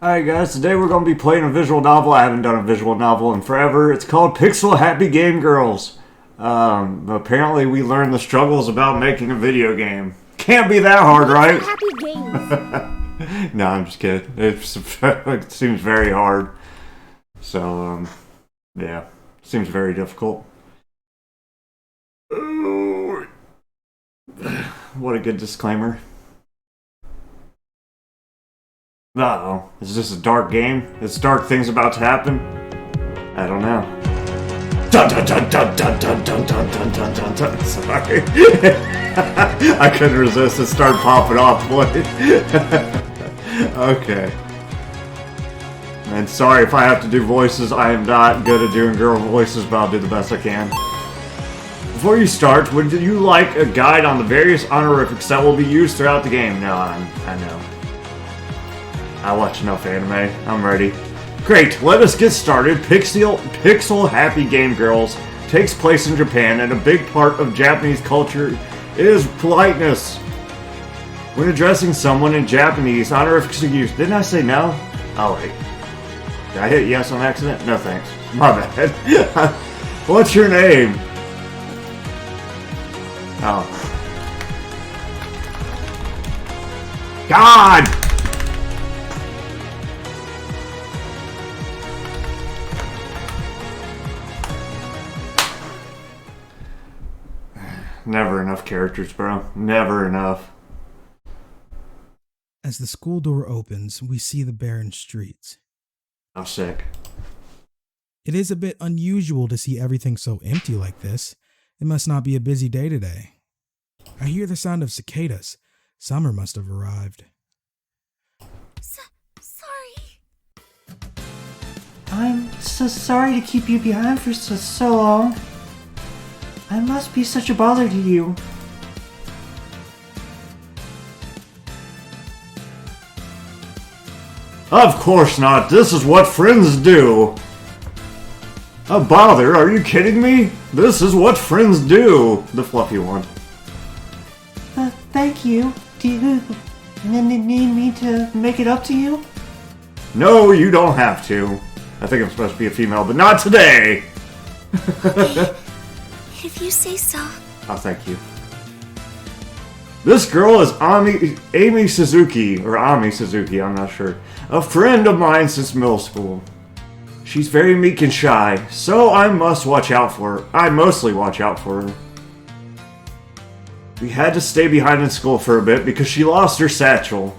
Alright guys, today we're going to be playing a visual novel. I haven't done a visual novel in forever. It's called Pixel Happy Game Girls. Apparently we learned the struggles about making a video game. Can't be that hard, right? Happy games. No, I'm just kidding. It seems very hard. So, yeah. Seems very difficult. Ooh. What a good disclaimer. Uh-oh. Is this a dark game? Is dark things about to happen? I don't know. Dun dun dun dun dun dun dun dun dun dun dun dun. Sorry. I couldn't resist. It started popping off. What? Okay. And sorry if I have to do voices. I am not good at doing girl voices, but I'll do the best I can. Before you start, would you like a guide on the various honorifics that will be used throughout the game? No, I know. I watch enough anime. I'm ready. Great, let us get started. Pixel Happy Game Girls takes place in Japan, and a big part of Japanese culture is politeness. When addressing someone in Japanese, honorifics are used. Didn't I say no? Oh, wait. Did I hit yes on accident? No thanks. My bad. What's your name? Oh. God! Never enough characters, bro. Never enough. As the school door opens, we see the barren streets. I'm sick. It is a bit unusual to see everything so empty like this. It must not be a busy day today. I hear the sound of cicadas. Summer must have arrived. Sorry. I'm so sorry to keep you behind for so long. I must be such a bother to you. Of course not. This is what friends do. A bother? Are you kidding me? This is what friends do. The fluffy one. Thank you. Do you need me to make it up to you? No, you don't have to. I think I'm supposed to be a female, but not today. If you say so. Oh, thank you. This girl is Amy Suzuki, or Ami Suzuki, I'm not sure. A friend of mine since middle school. She's very meek and shy, so I mostly watch out for her. We had to stay behind in school for a bit because she lost her satchel.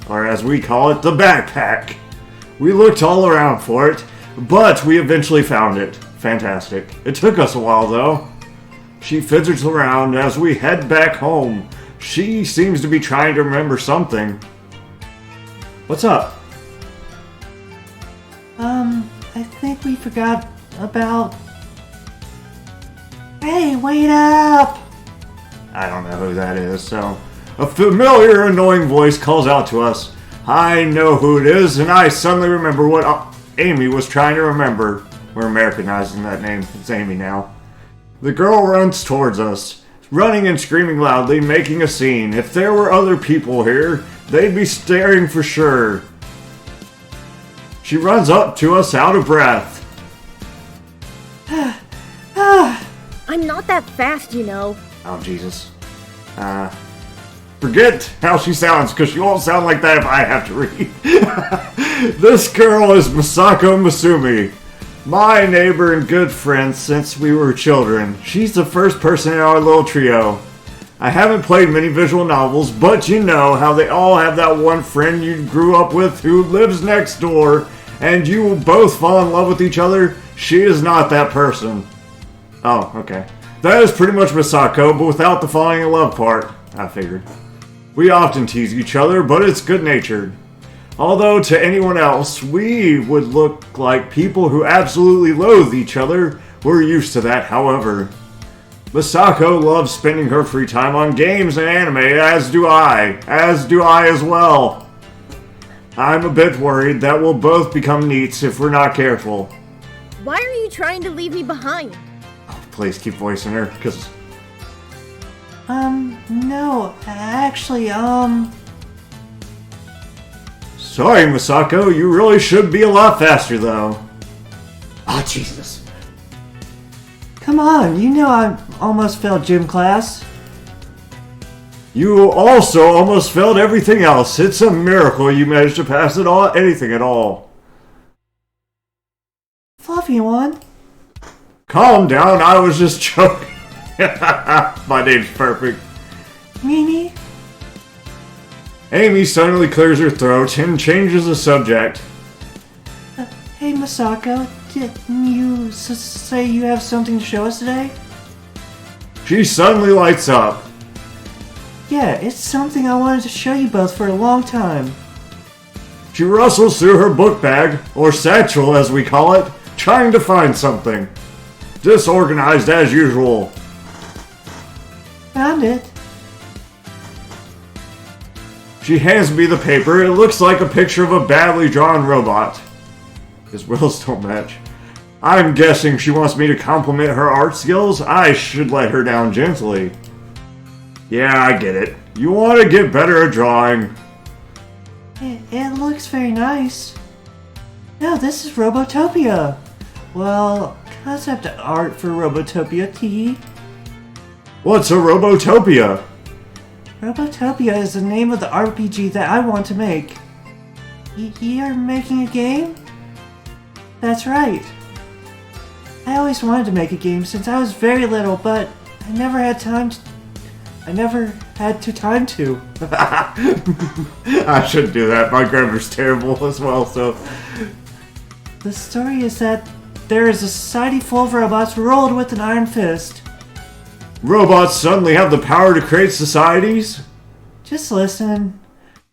Or as we call it, the backpack. We looked all around for it, but we eventually found it. Fantastic. It took us a while though. She fidgets around as we head back home. She seems to be trying to remember something. What's up? I think we forgot about... Hey, wait up! I don't know who that is, so... A familiar, annoying voice calls out to us. I know who it is, and I suddenly remember what Amy was trying to remember. We're Americanizing that name. It's Amy now. The girl runs towards us, running and screaming loudly, making a scene. If there were other people here, they'd be staring for sure. She runs up to us out of breath. I'm not that fast, you know. Oh, Jesus. Forget how she sounds, because she won't sound like that if I have to read. This girl is Masako Masumi. My neighbor and good friend since we were children. She's the first person in our little trio. I haven't played many visual novels, but you know how they all have that one friend you grew up with who lives next door, and you will both fall in love with each other. She is not that person. Oh, okay. That is pretty much Masako, but without the falling in love part, I figured. We often tease each other, but it's good-natured. Although to anyone else, we would look like people who absolutely loathe each other. We're used to that, however. Masako loves spending her free time on games and anime, as do I. As do I as well. I'm a bit worried that we'll both become neats if we're not careful. Why are you trying to leave me behind? Oh, please keep voicing her, because... No, actually, Sorry, Masako, you really should be a lot faster, though. Oh, Jesus. Come on, you know I almost failed gym class. You also almost failed everything else. It's a miracle you managed to pass it all, anything at all. Fluffy one. Calm down, I was just joking. My name's Perfect. Mimi? Amy suddenly clears her throat and changes the subject. Hey, Masako, didn't you say you have something to show us today? She suddenly lights up. Yeah, it's something I wanted to show you both for a long time. She rustles through her book bag, or satchel as we call it, trying to find something. Disorganized as usual. Found it. She hands me the paper. It looks like a picture of a badly drawn robot. His wills don't match. I'm guessing she wants me to compliment her art skills. I should let her down gently. Yeah, I get it. You want to get better at drawing. It looks very nice. No, this is Robotopia. Well, concept art for Robotopia T. What's a Robotopia? Robotopia is the name of the RPG that I want to make. You're making a game? That's right. I always wanted to make a game since I was very little, but I never had time to. I shouldn't do that. My grammar's terrible as well, so. The story is that there is a society full of robots ruled with an iron fist. Robots suddenly have the power to create societies? Just listen.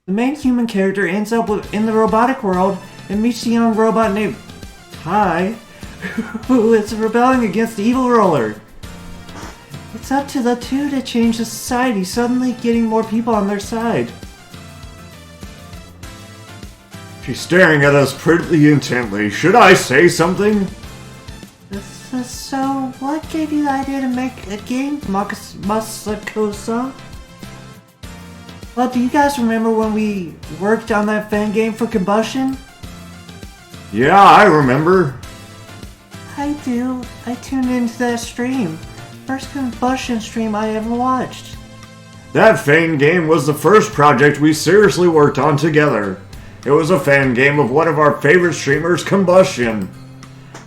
The main human character ends up in the robotic world and meets a young robot named Tai, who is rebelling against the evil ruler. It's up to the two to change the society, suddenly getting more people on their side. She's staring at us pretty intently. Should I say something? So, what gave you the idea to make a game, Masako-san? Well, do you guys remember when we worked on that fan game for Combustion? Yeah, I remember. I do. I tuned into that stream. First Combustion stream I ever watched. That fan game was the first project we seriously worked on together. It was a fan game of one of our favorite streamers, Combustion.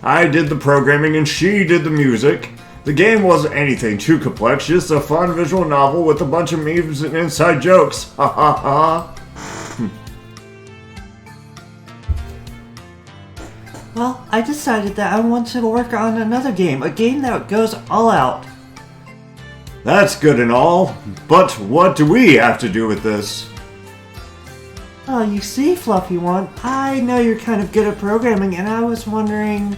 I did the programming and she did the music. The game wasn't anything too complex, just a fun visual novel with a bunch of memes and inside jokes. Ha ha ha. Well, I decided that I want to work on another game, a game that goes all out. That's good and all, but what do we have to do with this? Oh, you see, Fluffy One, I know you're kind of good at programming, and I was wondering...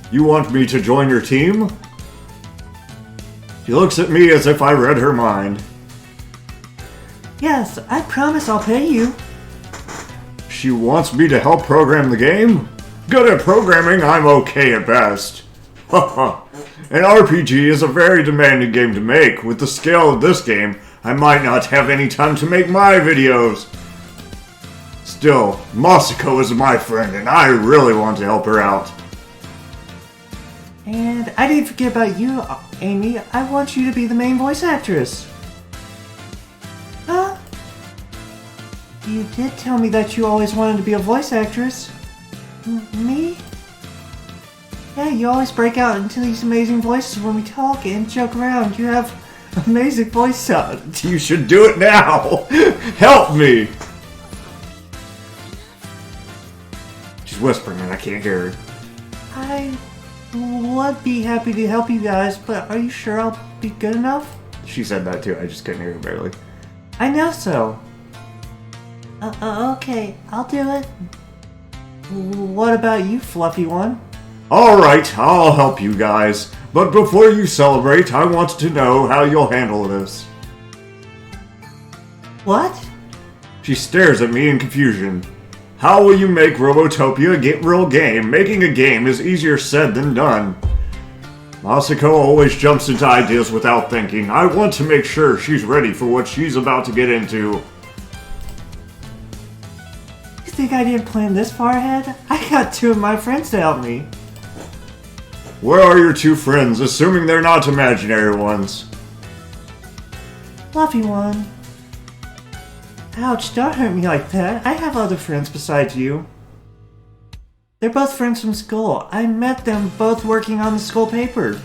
You want me to join your team? She looks at me as if I read her mind. Yes, I promise I'll pay you. She wants me to help program the game? Good at programming, I'm okay at best. Haha. An RPG is a very demanding game to make. With the scale of this game, I might not have any time to make my videos. Still, Masako is my friend, and I really want to help her out. And I didn't forget about you, Amy. I want you to be the main voice actress. Huh? You did tell me that you always wanted to be a voice actress. Me? Yeah, you always break out into these amazing voices when we talk and joke around. You have amazing voice sound. You should do it now. Help me. She's whispering and I can't hear her. I would be happy to help you guys, but are you sure I'll be good enough? She said that too, I just couldn't hear her barely. I know so. Okay, I'll do it. What about you, Fluffy One? Alright, I'll help you guys. But before you celebrate, I want to know how you'll handle this. What? She stares at me in confusion. How will you make Robotopia a real game? Making a game is easier said than done. Masako always jumps into ideas without thinking. I want to make sure she's ready for what she's about to get into. think I didn't plan this far ahead? I got 2 of my friends to help me. Where are your 2 friends, assuming they're not imaginary ones? Fluffy one. Ouch, don't hurt me like that. I have other friends besides you. They're both friends from school. I met them both working on the school paper.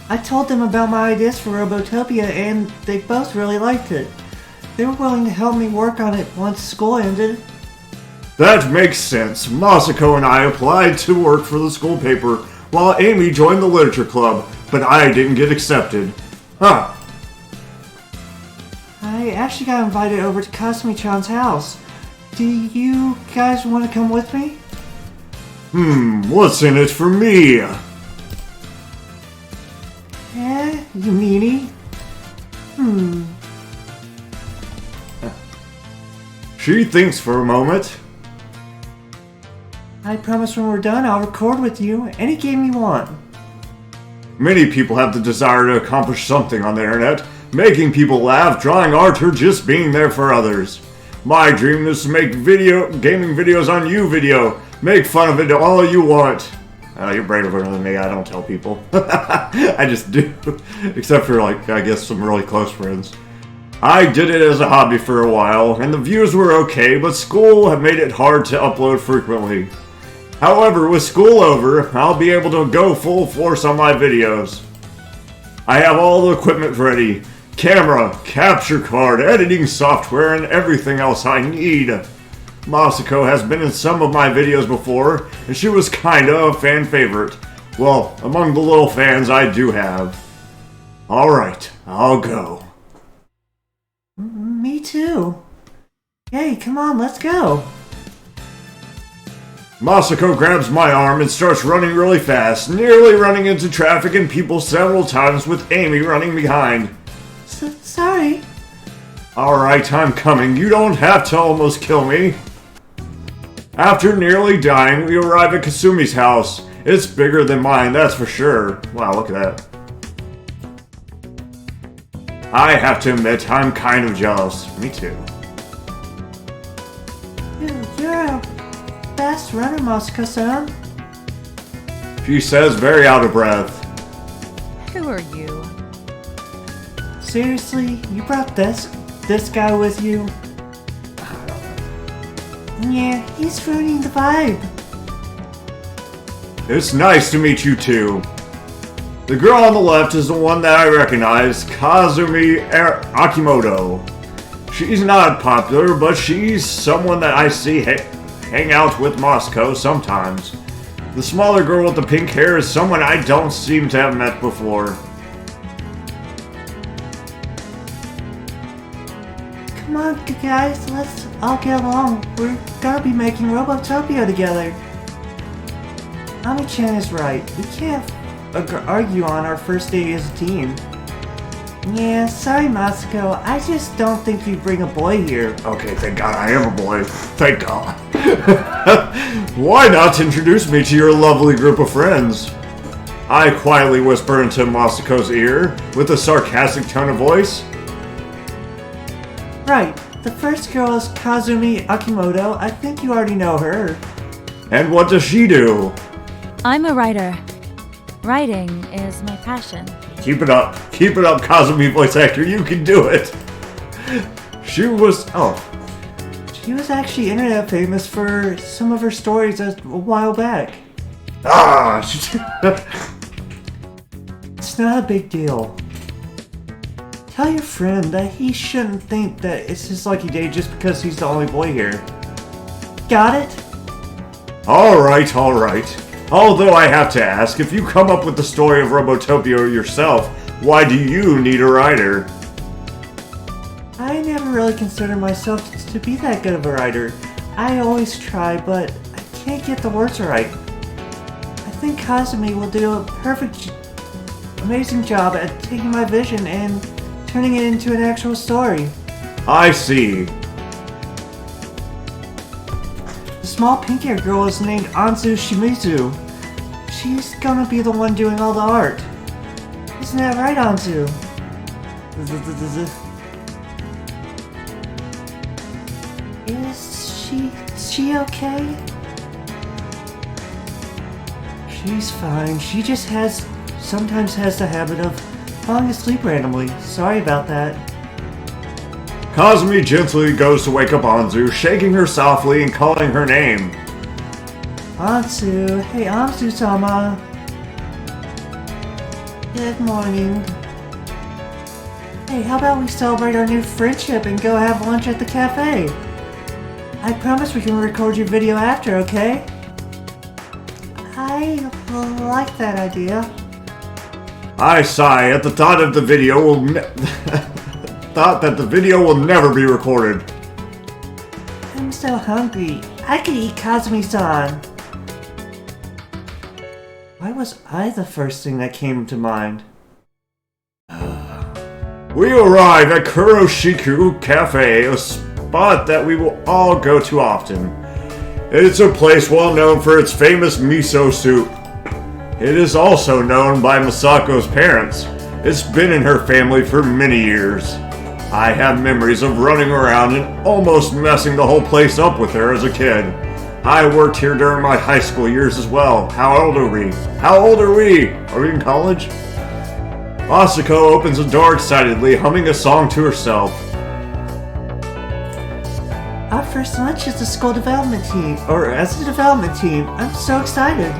I told them about my ideas for Robotopia and they both really liked it. They were willing to help me work on it once school ended. That makes sense. Masako and I applied to work for the school paper, while Amy joined the literature club, but I didn't get accepted. Huh. I actually got invited over to Kasumi-chan's house. Do you guys want to come with me? What's in it for me? You meanie? She thinks for a moment. I promise when we're done, I'll record with you any game you want. Many people have the desire to accomplish something on the internet, making people laugh, drawing art, or just being there for others. My dream is to make gaming videos on YouVideo. Make fun of it all you want. You're braver than me, I don't tell people. I just do. Except for, like, I guess some really close friends. I did it as a hobby for a while, and the views were okay, but school had made it hard to upload frequently. However, with school over, I'll be able to go full force on my videos. I have all the equipment ready. Camera, capture card, editing software, and everything else I need. Masako has been in some of my videos before, and she was kinda a fan favorite. Well, among the little fans I do have. Alright, I'll go. Me too. Hey, come on, let's go. Masako grabs my arm and starts running really fast, nearly running into traffic and people several times with Amy running behind. Sorry. Alright, I'm coming. You don't have to almost kill me. After nearly dying, we arrive at Kasumi's house. It's bigger than mine, that's for sure. Wow, look at that. I have to admit, I'm kind of jealous. Me too. You're a fast runner, Masako-san. She says, very out of breath. Who are you? Seriously, you brought this guy with you? Yeah, he's ruining the vibe. It's nice to meet you too. The girl on the left is the one that I recognize, Kazumi Akimoto. She's not popular, but she's someone that I see hang out with Masako sometimes. The smaller girl with the pink hair is someone I don't seem to have met before. Come on, guys, let's all get along. We're gonna be making Robotopia together. Ami-chan is right. We can't argue on our first day as a team. Yeah, sorry, Masako. I just don't think you bring a boy here. Okay, thank God I am a boy. Thank God. Why not introduce me to your lovely group of friends? I quietly whisper into Masako's ear with a sarcastic tone of voice. Right. The first girl is Kazumi Akimoto. I think you already know her. And what does she do? I'm a writer. Writing is my passion. Keep it up, Kazumi voice actor, you can do it. She was actually internet famous for some of her stories a while back. It's not a big deal. Tell your friend that he shouldn't think that it's his lucky day just because he's the only boy here. Got it? Alright. Although I have to ask, if you come up with the story of Robotopia yourself, why do you need a writer? I never really considered myself to be that good of a writer. I always try, but I can't get the words right. I think Kazumi will do a amazing job at taking my vision and turning it into an actual story. I see. The small pink-haired girl is named Anzu Shimizu. She's gonna be the one doing all the art. Isn't that right, Anzu? Is she she okay? She's fine. She just sometimes has the habit of falling asleep randomly. Sorry about that. Kazumi gently goes to wake up Anzu, shaking her softly and calling her name. Anzu. Hey, Anzu-sama. Good morning. Hey, how about we celebrate our new friendship and go have lunch at the cafe? I promise we can record your video after, okay? I like that idea. I sigh at the thought of the video thought that the video will never be recorded. I'm so hungry. I could eat Kazumi-san. Why was I the first thing that came to mind? We arrive at Kuroshiku Cafe, a spot that we will all go to often. It's a place well known for its famous miso soup. It is also known by Masako's parents. It's been in her family for many years. I have memories of running around and almost messing the whole place up with her as a kid. I worked here during my high school years as well. How old are we? Are we in college? Masako opens the door excitedly, humming a song to herself. Our first lunch is the school development team, as a development team. I'm so excited.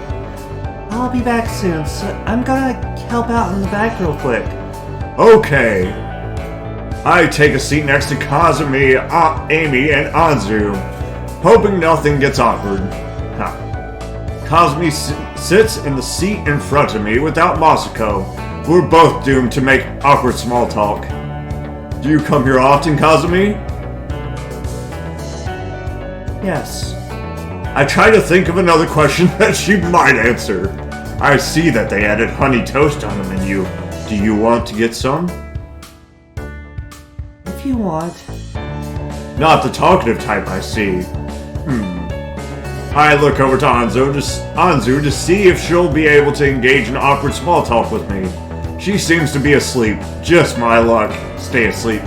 I'll be back soon, so I'm gonna help out in the back real quick. Okay. I take a seat next to Kazumi, Amy, and Anzu, hoping nothing gets awkward. Kazumi sits in the seat in front of me without Masako. We're both doomed to make awkward small talk. Do you come here often, Kazumi? Yes. I try to think of another question that she might answer. I see that they added honey toast on the menu. Do you want to get some? If you want. Not the talkative type, I see. I look over to Anzu to see if she'll be able to engage in awkward small talk with me. She seems to be asleep. Just my luck. Stay asleep.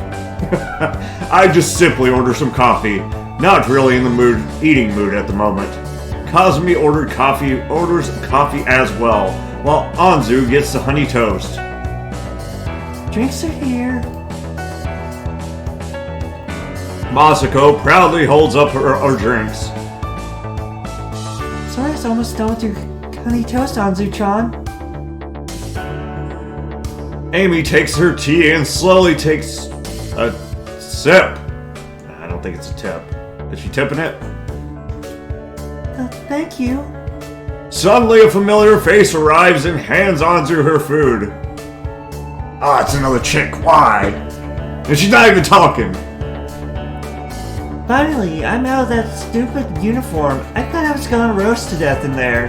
I just simply order some coffee. Not really in the eating mood at the moment. Kazumi orders coffee as well, while Anzu gets the honey toast. Drinks are here. Masako proudly holds up her drinks. Sorry, it's almost done with your honey toast, Anzu-chan. Amy takes her tea and slowly takes a sip. I don't think it's a tip. Is she tipping it? Thank you. Suddenly a familiar face arrives and hands Anzu her food. Ah, it's another chick. Why? And she's not even talking. Finally, I'm out of that stupid uniform. I thought I was gonna roast to death in there.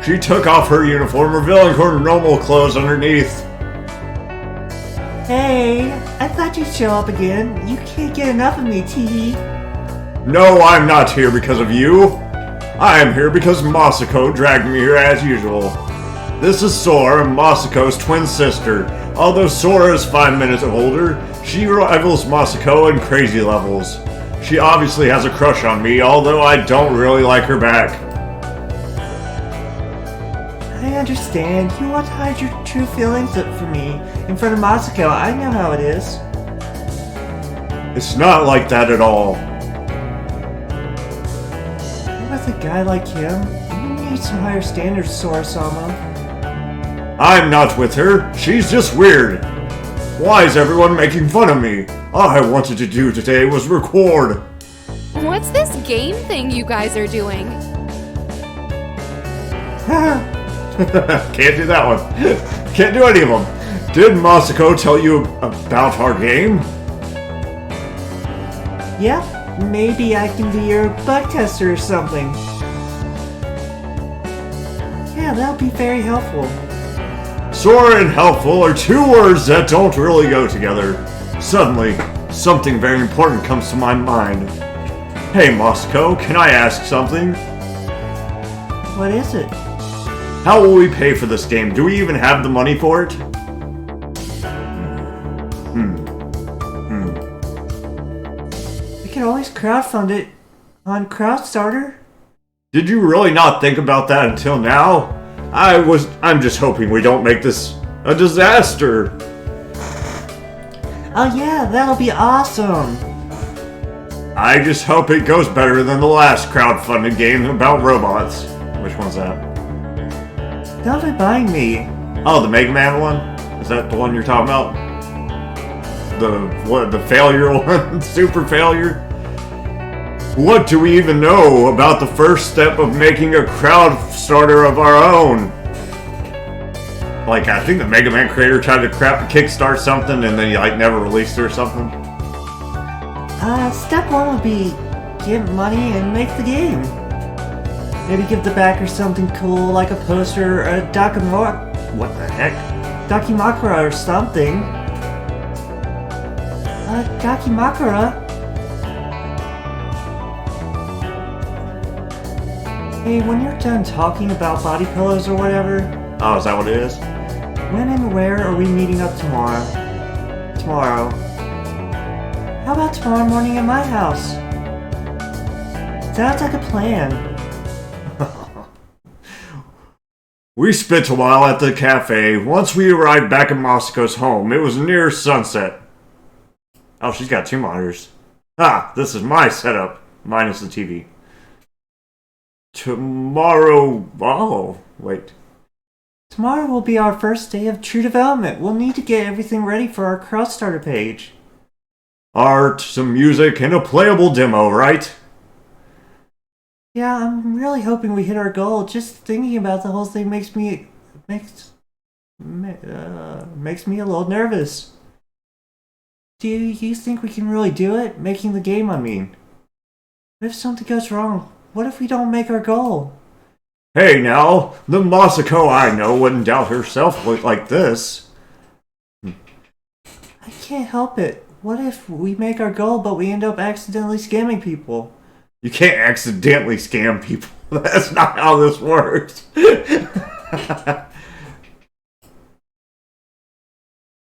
She took off her uniform, revealing her normal clothes underneath. Hey, I thought you'd show up again. You can't get enough of me, Tee. No, I'm not here because of you. I am here because Masako dragged me here as usual. This is Sora, Masako's twin sister. Although Sora is 5 minutes older, she rivals Masako in crazy levels. She obviously has a crush on me, although I don't really like her back. I understand. You want to hide your true feelings for me in front of Masako. I know how it is. It's not like that at all. With a guy like him, you need some higher standards, Sora-sama. I'm not with her. She's just weird. Why is everyone making fun of me? All I wanted to do today was record. What's this game thing you guys are doing? Can't do that one. Can't do any of them. Did Masako tell you about our game? Yeah, maybe I can be your bug tester or something. Yeah, that'll be very helpful. Sora and helpful are two words that don't really go together. Suddenly, something very important comes to my mind. Hey Masako, can I ask something? What is it? How will we pay for this game? Do we even have the money for it? We can always crowdfund it On Crowdstarter? Did you really not think about that until now? I'm just hoping we don't make this a disaster. Oh yeah, that'll be awesome. I just hope it goes better than the last crowdfunding game about robots. Which one's that? Don't remind me. Oh, the Mega Man one? Is that the one you're talking about? The failure one? Super failure? What do we even know about the first step of making a crowd starter of our own? Like, I think the Mega Man creator tried to kickstart something and then he never released it or something. Step 1 would be get money and make the game. Maybe give the backers something cool like a poster or a what the heck? Dakimakura or something. Dakimakura? Hey, when you're done talking about body pillows or whatever... Oh, is that what it is? When and where are we meeting up tomorrow? Tomorrow. How about tomorrow morning at my house? Sounds like a plan. We spent a while at the cafe. Once we arrived back at Masiko's home, it was near sunset. Oh, she's got 2 monitors. Ah, this is my setup, minus the TV. Tomorrow... Oh, wait. Tomorrow will be our first day of true development. We'll need to get everything ready for our Crowdstarter page. Art, some music, and a playable demo, right? Yeah, I'm really hoping we hit our goal. Just thinking about the whole thing makes me a little nervous. Do you think we can really do it? Making the game, I mean. What if something goes wrong? What if we don't make our goal? Hey now, the Masako I know wouldn't doubt herself like this. I can't help it. What if we make our goal but we end up accidentally scamming people? You can't accidentally scam people. That's not how this works.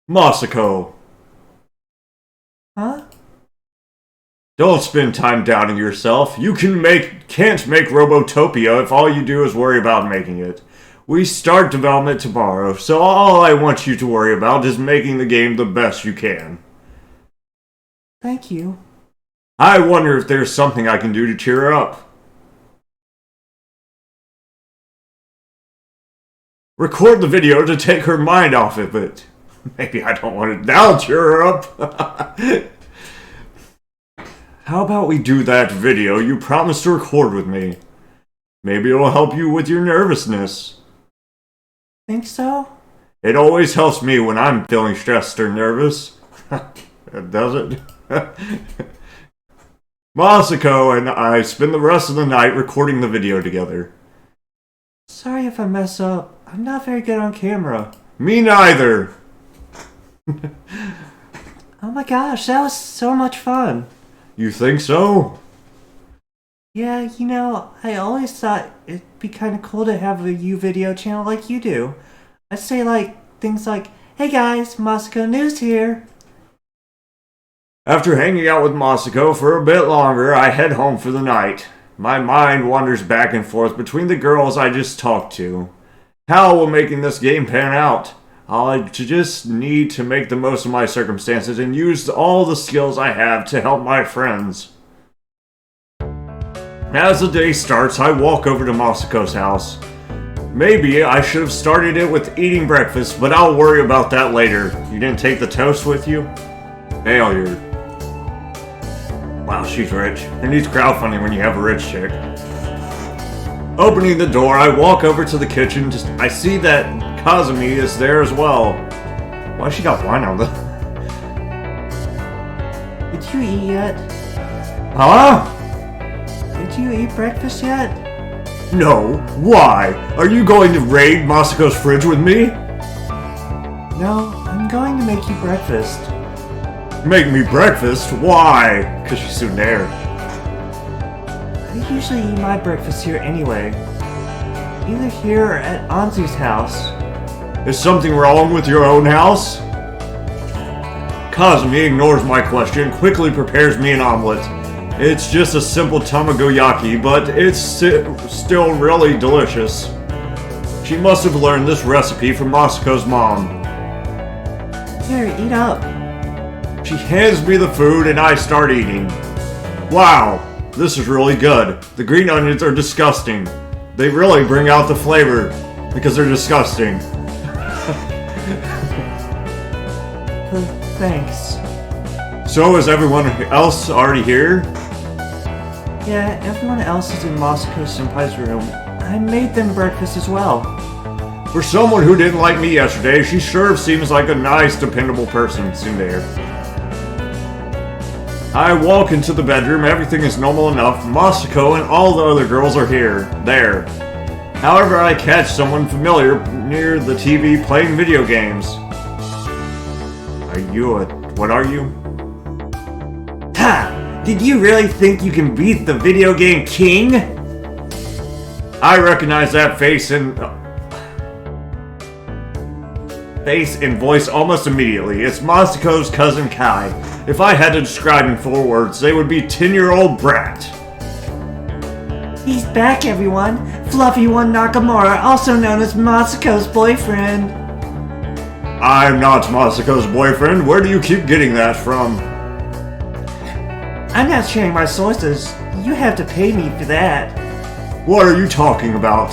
Masako. Huh? Don't spend time doubting yourself. You can't make Robotopia if all you do is worry about making it. We start development tomorrow, so all I want you to worry about is making the game the best you can. Thank you. I wonder if there's something I can do to cheer her up. Record the video to take her mind off of it. Maybe I don't want it. That'll cheer her up. How about we do that video you promised to record with me? Maybe it'll help you with your nervousness. Think so? It always helps me when I'm feeling stressed or nervous. Does it? Masako and I spend the rest of the night recording the video together. Sorry if I mess up. I'm not very good on camera. Me neither. Oh my gosh, that was so much fun. You think so? Yeah, you know, I always thought it'd be kind of cool to have a video channel like you do. I'd say things like, hey guys, Masako News here. After hanging out with Masako for a bit longer, I head home for the night. My mind wanders back and forth between the girls I just talked to. How will making this game pan out? I'll just need to make the most of my circumstances and use all the skills I have to help my friends. As the day starts, I walk over to Masako's house. Maybe I should have started it with eating breakfast, but I'll worry about that later. You didn't take the toast with you? Failure. Wow, she's rich. Who needs crowdfunding when you have a rich chick? Opening the door, I walk over to the kitchen. I see that Kazumi is there as well. Why she got wine on the... Did you eat yet? Huh? Did you eat breakfast yet? No. Why? Are you going to raid Masako's fridge with me? No, I'm going to make you breakfast. Make me breakfast? Why? Because she's soon there. I usually eat my breakfast here anyway. Either here or at Anzu's house. Is something wrong with your own house? Kazumi ignores my question and quickly prepares me an omelet. It's just a simple tamagoyaki, but it's still really delicious. She must have learned this recipe from Masiko's mom. Here, eat up. She hands me the food and I start eating. Wow, this is really good. The green onions are disgusting. They really bring out the flavor because they're disgusting. Thanks. So is everyone else already here? Yeah, everyone else is in Masako Senpai's room. I made them breakfast as well. For someone who didn't like me yesterday, she sure seems like a nice, dependable person, Tsundere. I walk into the bedroom, everything is normal enough. Masako and all the other girls are there. However, I catch someone familiar near the TV playing video games. What are you? Ha! Did you really think you can beat the video game king? I recognize that face and voice almost immediately. It's Masiko's cousin Kai. If I had to describe in 4 words, they would be 10-year-old brat. He's back, everyone. Fluffy One Nakamura, also known as Masiko's boyfriend. I'm not Masiko's boyfriend. Where do you keep getting that from? I'm not sharing my sources. You have to pay me for that. What are you talking about?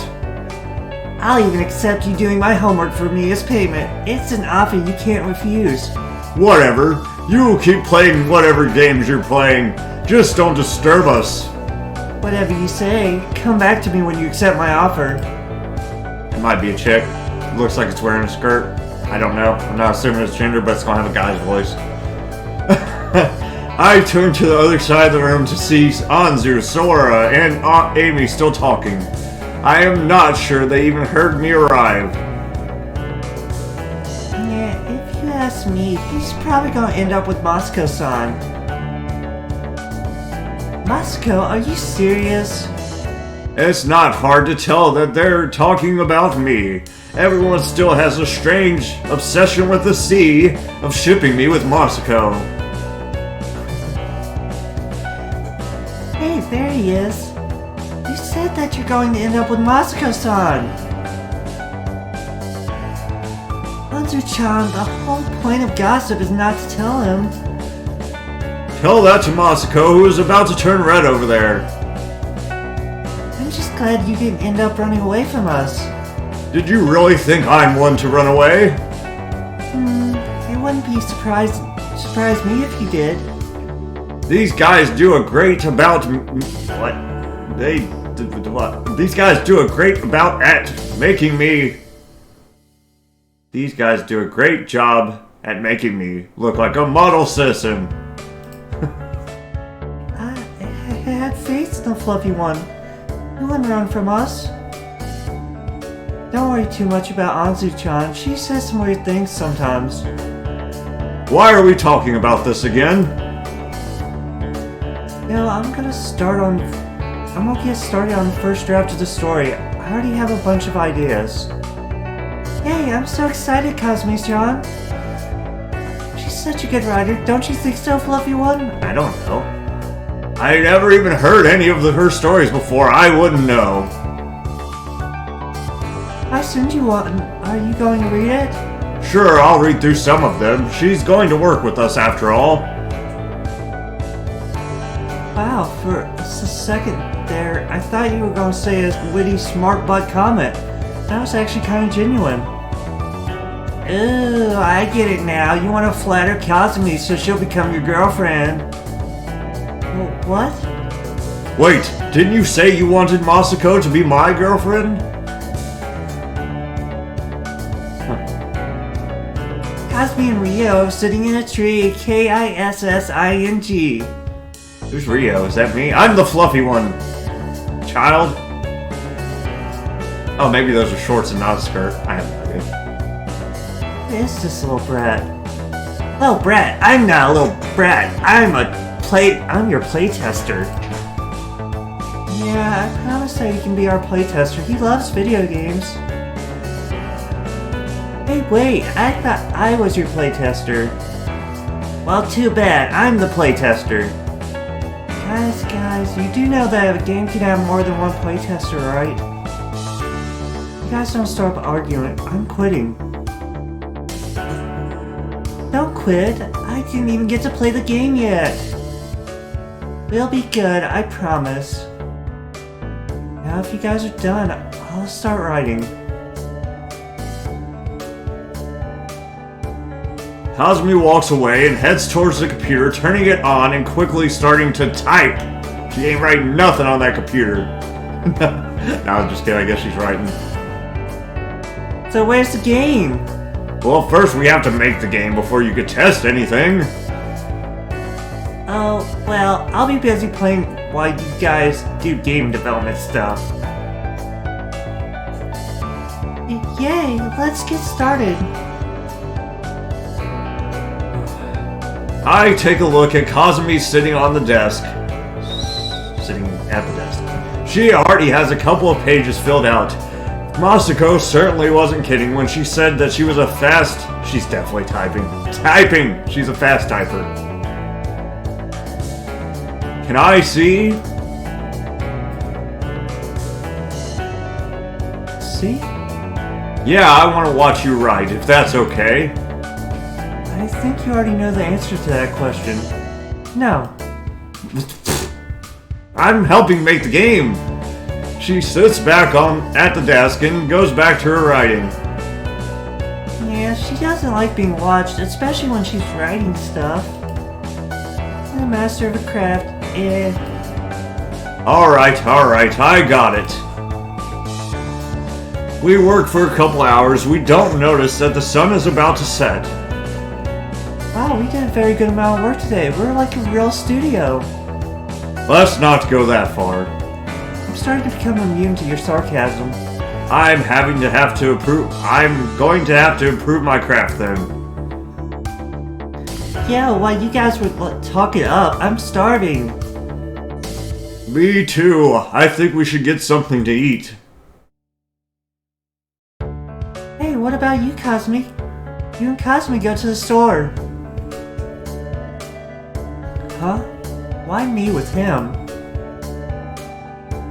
I'll even accept you doing my homework for me as payment. It's an offer you can't refuse. Whatever. You keep playing whatever games you're playing. Just don't disturb us. Whatever you say. Come back to me when you accept my offer. It might be a chick. It looks like it's wearing a skirt. I don't know. I'm not assuming it's gender, but it's gonna have a guy's voice. I turn to the other side of the room to see Anzu, Sora, and Aunt Amy still talking. I am not sure they even heard me arrive. Yeah, if you ask me, he's probably gonna end up with Masako-san. Masako, are you serious? It's not hard to tell that they're talking about me. Everyone still has a strange obsession with the sea of shipping me with Masako. Hey, there he is. You said that you're going to end up with Masako-san. Anzu-chan, the whole point of gossip is not to tell him. Tell that to Masako, who is about to turn red over there. I'm just glad you didn't end up running away from us. Did you really think I'm one to run away? It wouldn't be surprise me if you did. These guys do a great about what? These guys do a great about at making me. These guys do a great job at making me look like a model citizen. I had faith in the Fluffy One. You wouldn't run from us. Don't worry too much about Anzu-chan. She says some weird things sometimes. Why are we talking about this again? I'm gonna get started on the first draft of the story. I already have a bunch of ideas. Yay, I'm so excited, Cosme-chan. She's such a good writer, don't you think so, Fluffy One? I don't know. I never even heard any of her stories before. I wouldn't know. I send you one. Are you going to read it? Sure, I'll read through some of them. She's going to work with us after all. Wow, for a second there, I thought you were going to say a witty, smart butt comment. That was actually kind of genuine. Ooh, I get it now. You want to flatter Kazumi so she'll become your girlfriend. What? Wait, didn't you say you wanted Masako to be my girlfriend? Kazumi and Rio sitting in a tree, Kissing. Who's Rio? Is that me? I'm the fluffy one. Child? Oh, maybe those are shorts and not a skirt. I have no idea. Who is this little brat? Little brat? I'm not a little brat. I'm your playtester. Yeah, I promised that he can be our playtester. He loves video games. Hey, wait, I thought I was your playtester. Well, too bad. I'm the playtester. Guys, you do know that a game can have more than one playtester, right? You guys don't start up arguing. I'm quitting. Don't quit. I didn't even get to play the game yet. We'll be good, I promise. Now if you guys are done, I'll start writing. Cosme walks away and heads towards the computer, turning it on and quickly starting to type. She ain't writing nothing on that computer. No, I'm just kidding. I guess she's writing. So where's the game? Well, first we have to make the game before you could test anything. Oh, well, I'll be busy playing while you guys do game development stuff. Yay, let's get started. I take a look at Cosme sitting on the desk. Sitting at the desk. She already has a couple of pages filled out. Masako certainly wasn't kidding when she said that she was a fast... She's definitely typing. Typing! She's a fast typer. Can I see? See? Yeah, I want to watch you write, if that's okay. I think you already know the answer to that question. No. I'm helping make the game. She sits back at the desk and goes back to her writing. Yeah, she doesn't like being watched, especially when she's writing stuff. The master of a craft, eh. Alright, I got it. We work for a couple hours. We don't notice that the sun is about to set. Wow, we did a very good amount of work today. We're like a real studio. Let's not go that far. I'm starting to become immune to your sarcasm. I'm going to have to improve my craft then. Yeah, while you guys would talk it up, I'm starving. Me too. I think we should get something to eat. Hey, what about you, Cosme? You and Cosme go to the store. Huh? Why me with him?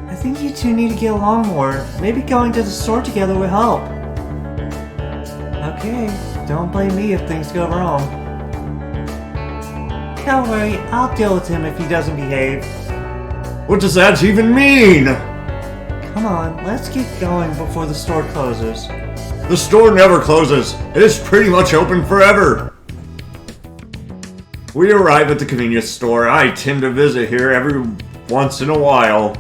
I think you two need to get along more. Maybe going to the store together will help. Okay, don't blame me if things go wrong. Don't worry, I'll deal with him if he doesn't behave. What does that even mean? Come on, let's get going before the store closes. The store never closes. It's pretty much open forever. We arrive at the convenience store. I tend to visit here every once in a while.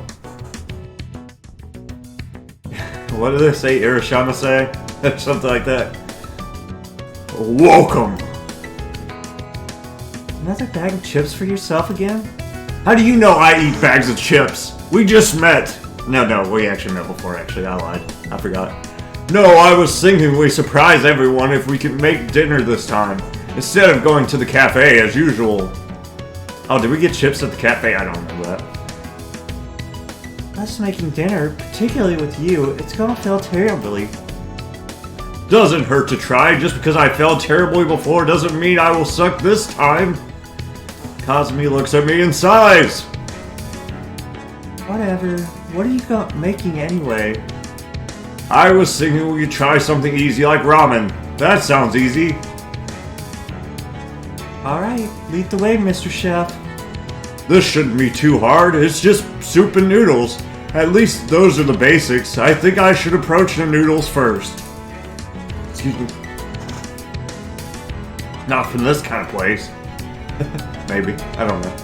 What do they say? Irishama say? Something like that. Welcome. Another bag of chips for yourself again? How do you know I eat bags of chips? We just met. No, we actually met before, actually. I lied. I forgot. No, I was thinking we surprise everyone if we could make dinner this time, instead of going to the cafe as usual. Oh, did we get chips at the cafe? I don't remember that. Us making dinner, particularly with you, it's gonna fail terribly. Doesn't hurt to try. Just because I failed terribly before doesn't mean I will suck this time. Cosme looks at me and sighs. Whatever. What are you making anyway? I was thinking we could try something easy like ramen. That sounds easy. Alright, lead the way, Mr. Chef. This shouldn't be too hard. It's just soup and noodles. At least those are the basics. I think I should approach the noodles first. Excuse me. Not from this kind of place. Maybe. I don't know.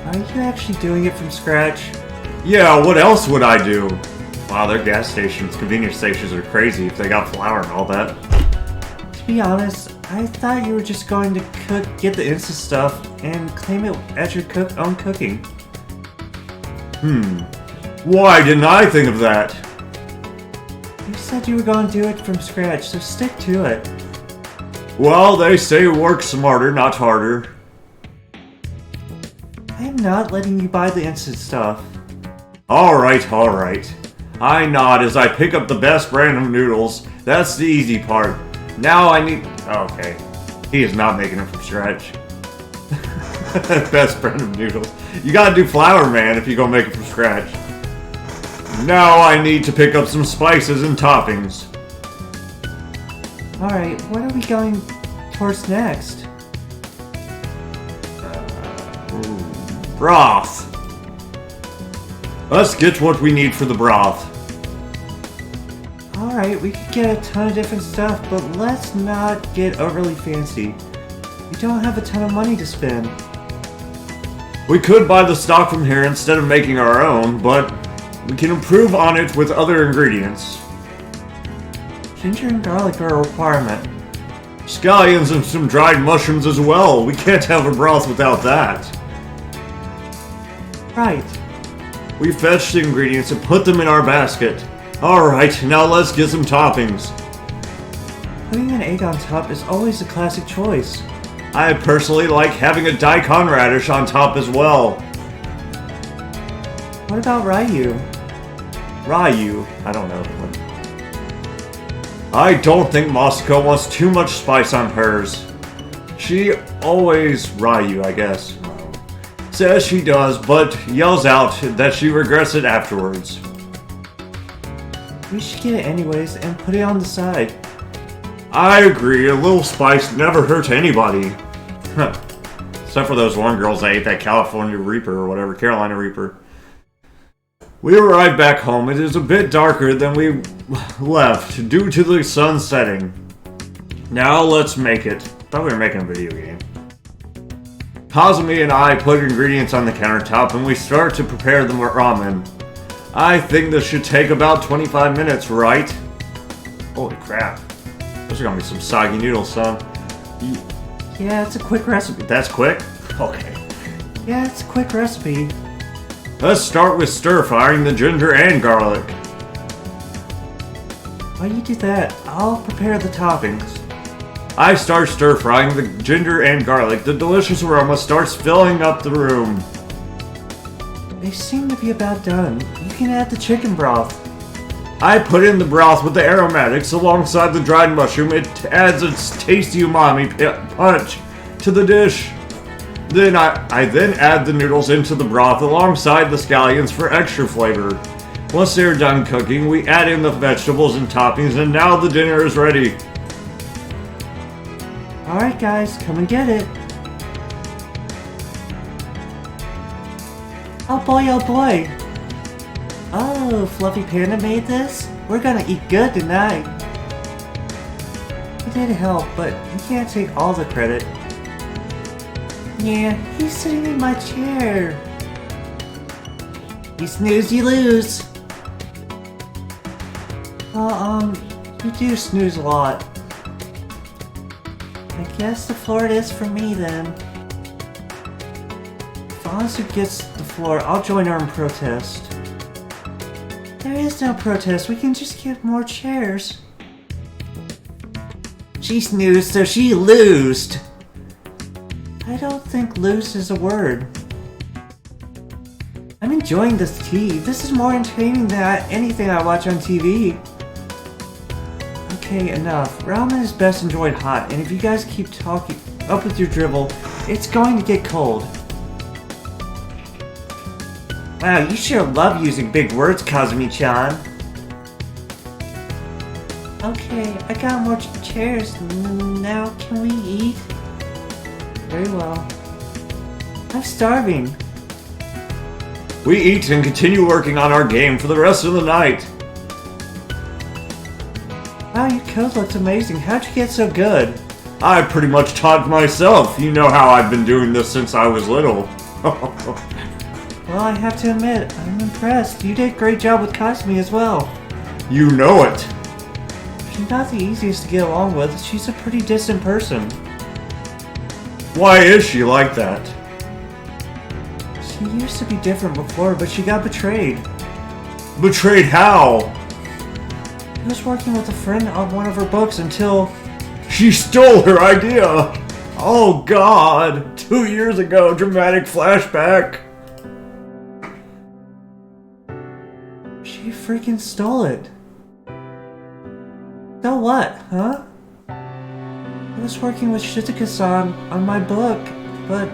Are you actually doing it from scratch? Yeah, what else would I do? Wow, their gas stations, convenience stations are crazy if they got flour and all that. To be honest, I thought you were just going to get the instant stuff, and claim it as your own cooking. Why didn't I think of that? You said you were going to do it from scratch, so stick to it. Well, they say work smarter, not harder. I am not letting you buy the instant stuff. Alright. I nod as I pick up the best brand of noodles. That's the easy part. Now I need... Okay. He is not making it from scratch. Best brand of noodles. You gotta do Flour Man if you're gonna make it from scratch. Now I need to pick up some spices and toppings. Alright, what are we going towards next? Broth. Let's get what we need for the broth. Alright, we could get a ton of different stuff, but let's not get overly fancy. We don't have a ton of money to spend. We could buy the stock from here instead of making our own, but we can improve on it with other ingredients. Ginger and garlic are a requirement. Scallions and some dried mushrooms as well. We can't have a broth without that. Right. We fetched the ingredients and put them in our basket. Alright, now let's get some toppings. Putting an egg on top is always a classic choice. I personally like having a daikon radish on top as well. What about Ryu? Ryu? I don't know. I don't think Masako wants too much spice on hers. She always, Ryu I guess, says she does, but yells out that she regrets it afterwards. We should get it anyways and put it on the side. I agree, a little spice never hurts anybody. Except for those one girls that ate that California Reaper or whatever, Carolina Reaper. We arrived back home. It is a bit darker than we left due to the sun setting. Now let's make it. Thought we were making a video game. Kazumi and I put ingredients on the countertop and we start to prepare the ramen. I think this should take about 25 minutes, right? Holy crap. Those are gonna be some soggy noodles, son. Yeah, it's a quick recipe. That's quick? Okay. Yeah, it's a quick recipe. Let's start with stir-frying the ginger and garlic. While you do that, I'll prepare the toppings. I start stir-frying the ginger and garlic. The delicious aroma starts filling up the room. They seem to be about done. You can add the chicken broth. I put in the broth with the aromatics alongside the dried mushroom. It adds its tasty umami punch to the dish. Then I then add the noodles into the broth alongside the scallions for extra flavor. Once they're done cooking, we add in the vegetables and toppings, and now the dinner is ready. Alright guys, come and get it. Oh boy, oh boy. Oh, FluffeyPanda made this? We're gonna eat good tonight. He did help, but he can't take all the credit. Yeah, he's sitting in my chair. You snooze, you lose. Well, you do snooze a lot. I guess the floor it is for me then. If Anzu gets the floor, I'll join her in protest. There is no protest, we can just get more chairs. She snoozed, so she loosed. I don't think loose is a word. I'm enjoying this tea. This is more entertaining than anything I watch on TV. Okay, enough. Ramen is best enjoyed hot, and if you guys keep talking up with your dribble, it's going to get cold. Wow, you sure love using big words, Kazumi-chan. Okay, I got more chairs. Now, can we eat? Very well. I'm starving. We eat and continue working on our game for the rest of the night. Wow, your code looks amazing. How'd you get so good? I pretty much taught myself. You know how I've been doing this since I was little. Well, I have to admit, I'm impressed. You did a great job with Kazumi as well. You know it. She's not the easiest to get along with. She's a pretty distant person. Why is she like that? She used to be different before, but she got betrayed. Betrayed how? She was working with a friend on one of her books until... She stole her idea! Oh god! 2 years ago, dramatic flashback. She freaking stole it. So what, huh? I was working with Shizuka-san on my book, but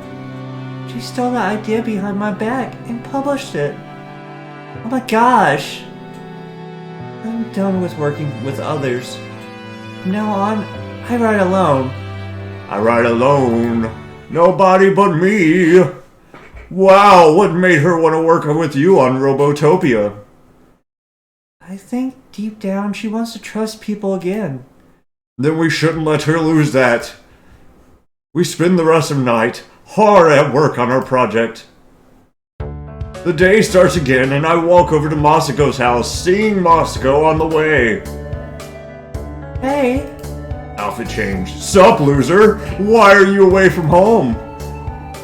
She stole the idea behind my back and published it. Oh my gosh! I'm done with working with others. From now on, I write alone. I write alone. Nobody but me. Wow, what made her want to work with you on Robotopia? I think deep down she wants to trust people again. Then we shouldn't let her lose that. We spend the rest of the night hard at work on our project. The day starts again and I walk over to Masako's house, seeing Masako on the way. Hey! Outfit change. Sup, loser? Why are you away from home?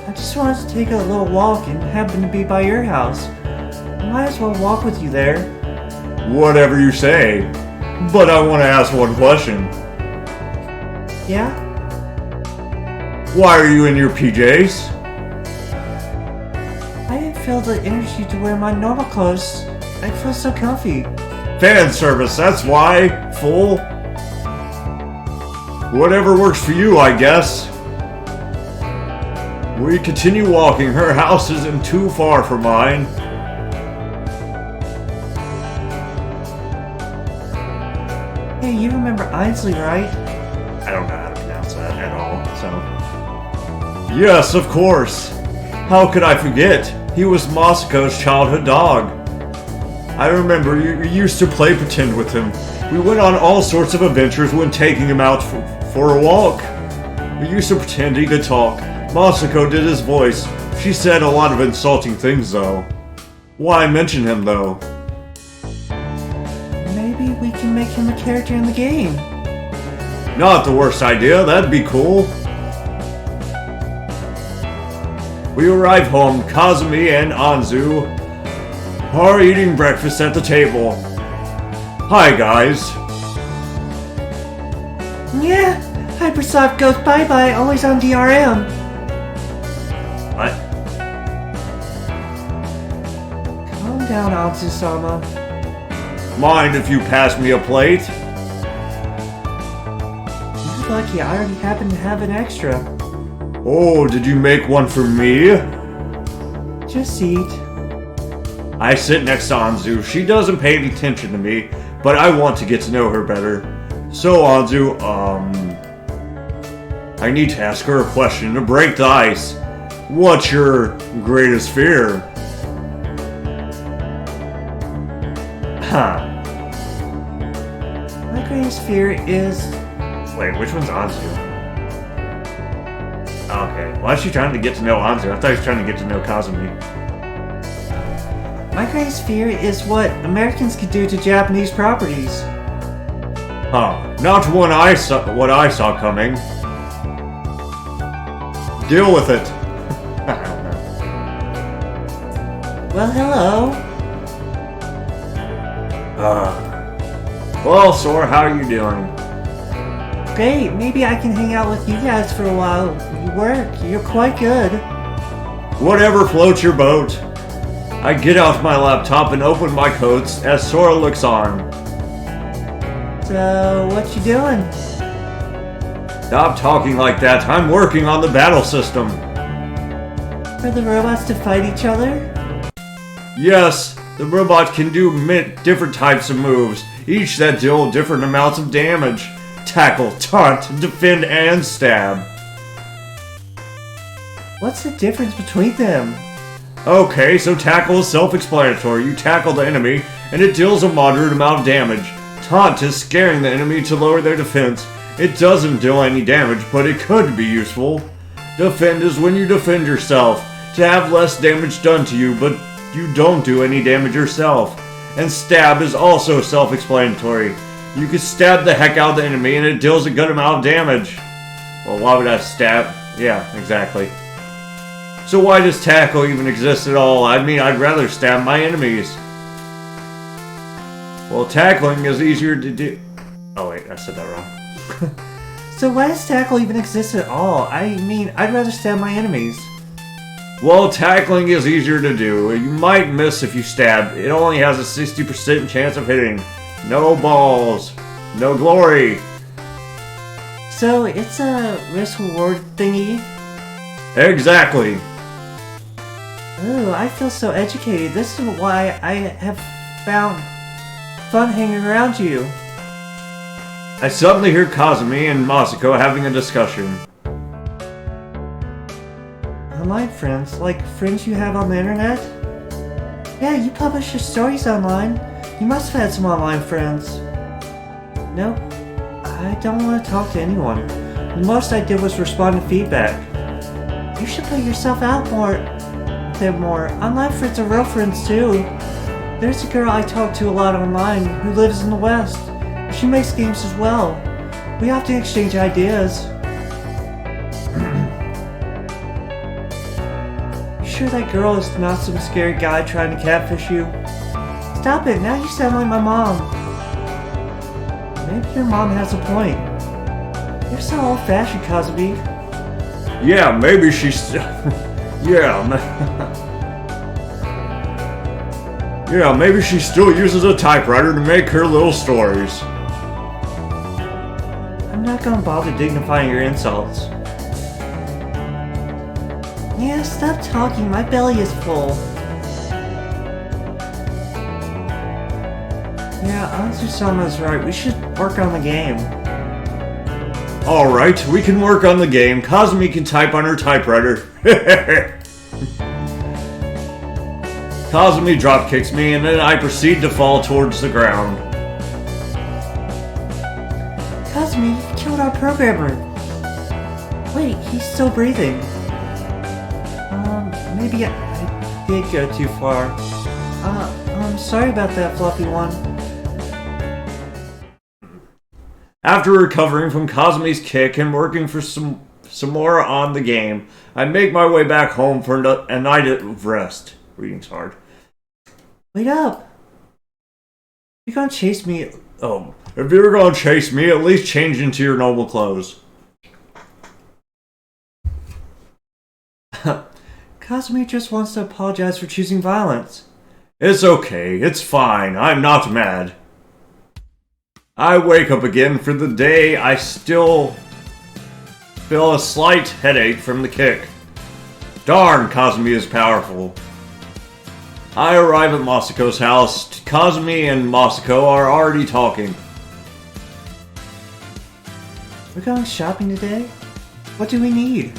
I just wanted to take a little walk and happened to be by your house. I might as well walk with you there. Whatever you say. But I want to ask one question. Yeah? Why are you in your PJs? I didn't feel the energy to wear my normal clothes. I feel so comfy. Fan service, that's why, fool. Whatever works for you, I guess. We continue walking. Her house isn't too far from mine. Hey, you remember Ainsley, right? I don't know how to pronounce that at all, so... Yes, of course. How could I forget? He was Masako's childhood dog. I remember you used to play pretend with him. We went on all sorts of adventures when taking him out for a walk. We used to pretend he could talk. Masako did his voice. She said a lot of insulting things, though. Why mention him, though? Maybe we can make him a character in the game. Not the worst idea, that'd be cool. We arrive home, Kazumi and Anzu are eating breakfast at the table. Hi guys. Yeah, Hypersoft goes bye-bye, always on DRM. What? Calm down, Anzu-sama. Mind if you pass me a plate? You're lucky, I already happen to have an extra. Oh, did you make one for me? Just eat. I sit next to Anzu. She doesn't pay any attention to me, but I want to get to know her better. So Anzu, I need to ask her a question to break the ice. What's your greatest fear? Huh. My greatest fear is... Wait, which one's Anzu? Okay, why is she trying to get to know Anzu? I thought she was trying to get to know Kazumi. My greatest fear is what Americans could do to Japanese properties. Huh. Not what I saw coming. Deal with it. I don't know. Well, hello. Well, Sora, how are you doing? Great, maybe I can hang out with you guys for a while. You work, you're quite good. Whatever floats your boat. I get out my laptop and open my coats as Sora looks on. So, what you doing? Stop talking like that. I'm working on the battle system. For the robots to fight each other? Yes, the robot can do different types of moves, each that deal different amounts of damage. Tackle, taunt, defend, and stab. What's the difference between them? Okay, so tackle is self-explanatory. You tackle the enemy, and it deals a moderate amount of damage. Taunt is scaring the enemy to lower their defense. It doesn't deal any damage, but it could be useful. Defend is when you defend yourself, to have less damage done to you, but you don't do any damage yourself. And stab is also self-explanatory. You can stab the heck out of the enemy, and it deals a good amount of damage. Well, why would I stab? Yeah, exactly. So why does tackle even exist at all? I mean, I'd rather stab my enemies. Well, tackling is easier to do. Oh wait, I said that wrong. So why does tackle even exist at all? I mean, I'd rather stab my enemies. Well, tackling is easier to do. You might miss if you stab. It only has a 60% chance of hitting. No balls. No glory. So it's a risk-reward thingy? Exactly. Ooh, I feel so educated. This is why I have found fun hanging around you. I suddenly hear Kazumi and Masako having a discussion. Online friends? Like friends you have on the internet? Yeah, you publish your stories online. You must have had some online friends. Nope. I don't want to talk to anyone. The most I did was respond to feedback. You should put yourself out more. Online friends are real friends too. There's a girl I talk to a lot online who lives in the West. She makes games as well. We often exchange ideas. You sure that girl is not some scary guy trying to catfish you? Stop it, now you sound like my mom. Maybe your mom has a point. You're so old-fashioned, Kazumi. Yeah, maybe she's... yeah, yeah, maybe she still uses a typewriter to make her little stories. I'm not gonna bother dignifying your insults. Yeah, stop talking, my belly is full. Yeah, Anzu-sama's right, we should work on the game. Alright, we can work on the game. Kazumi can type on her typewriter. Kazumi dropkicks me and then I proceed to fall towards the ground. Kazumi, you killed our programmer. Wait, he's still breathing. Maybe I did go too far. I'm sorry about that, Fluffy one. After recovering from Kazumi's kick and working for some more on the game, I make my way back home for a night of rest. Reading's hard. Wait up! You're gonna chase me. Oh, if you're gonna chase me, at least change into your normal clothes. Kazumi just wants to apologize for choosing violence. It's okay, it's fine, I'm not mad. I wake up again for the day. I still feel a slight headache from the kick. Darn, Kazumi is powerful. I arrive at Masako's house. Kazumi and Masako are already talking. We're going shopping today? What do we need?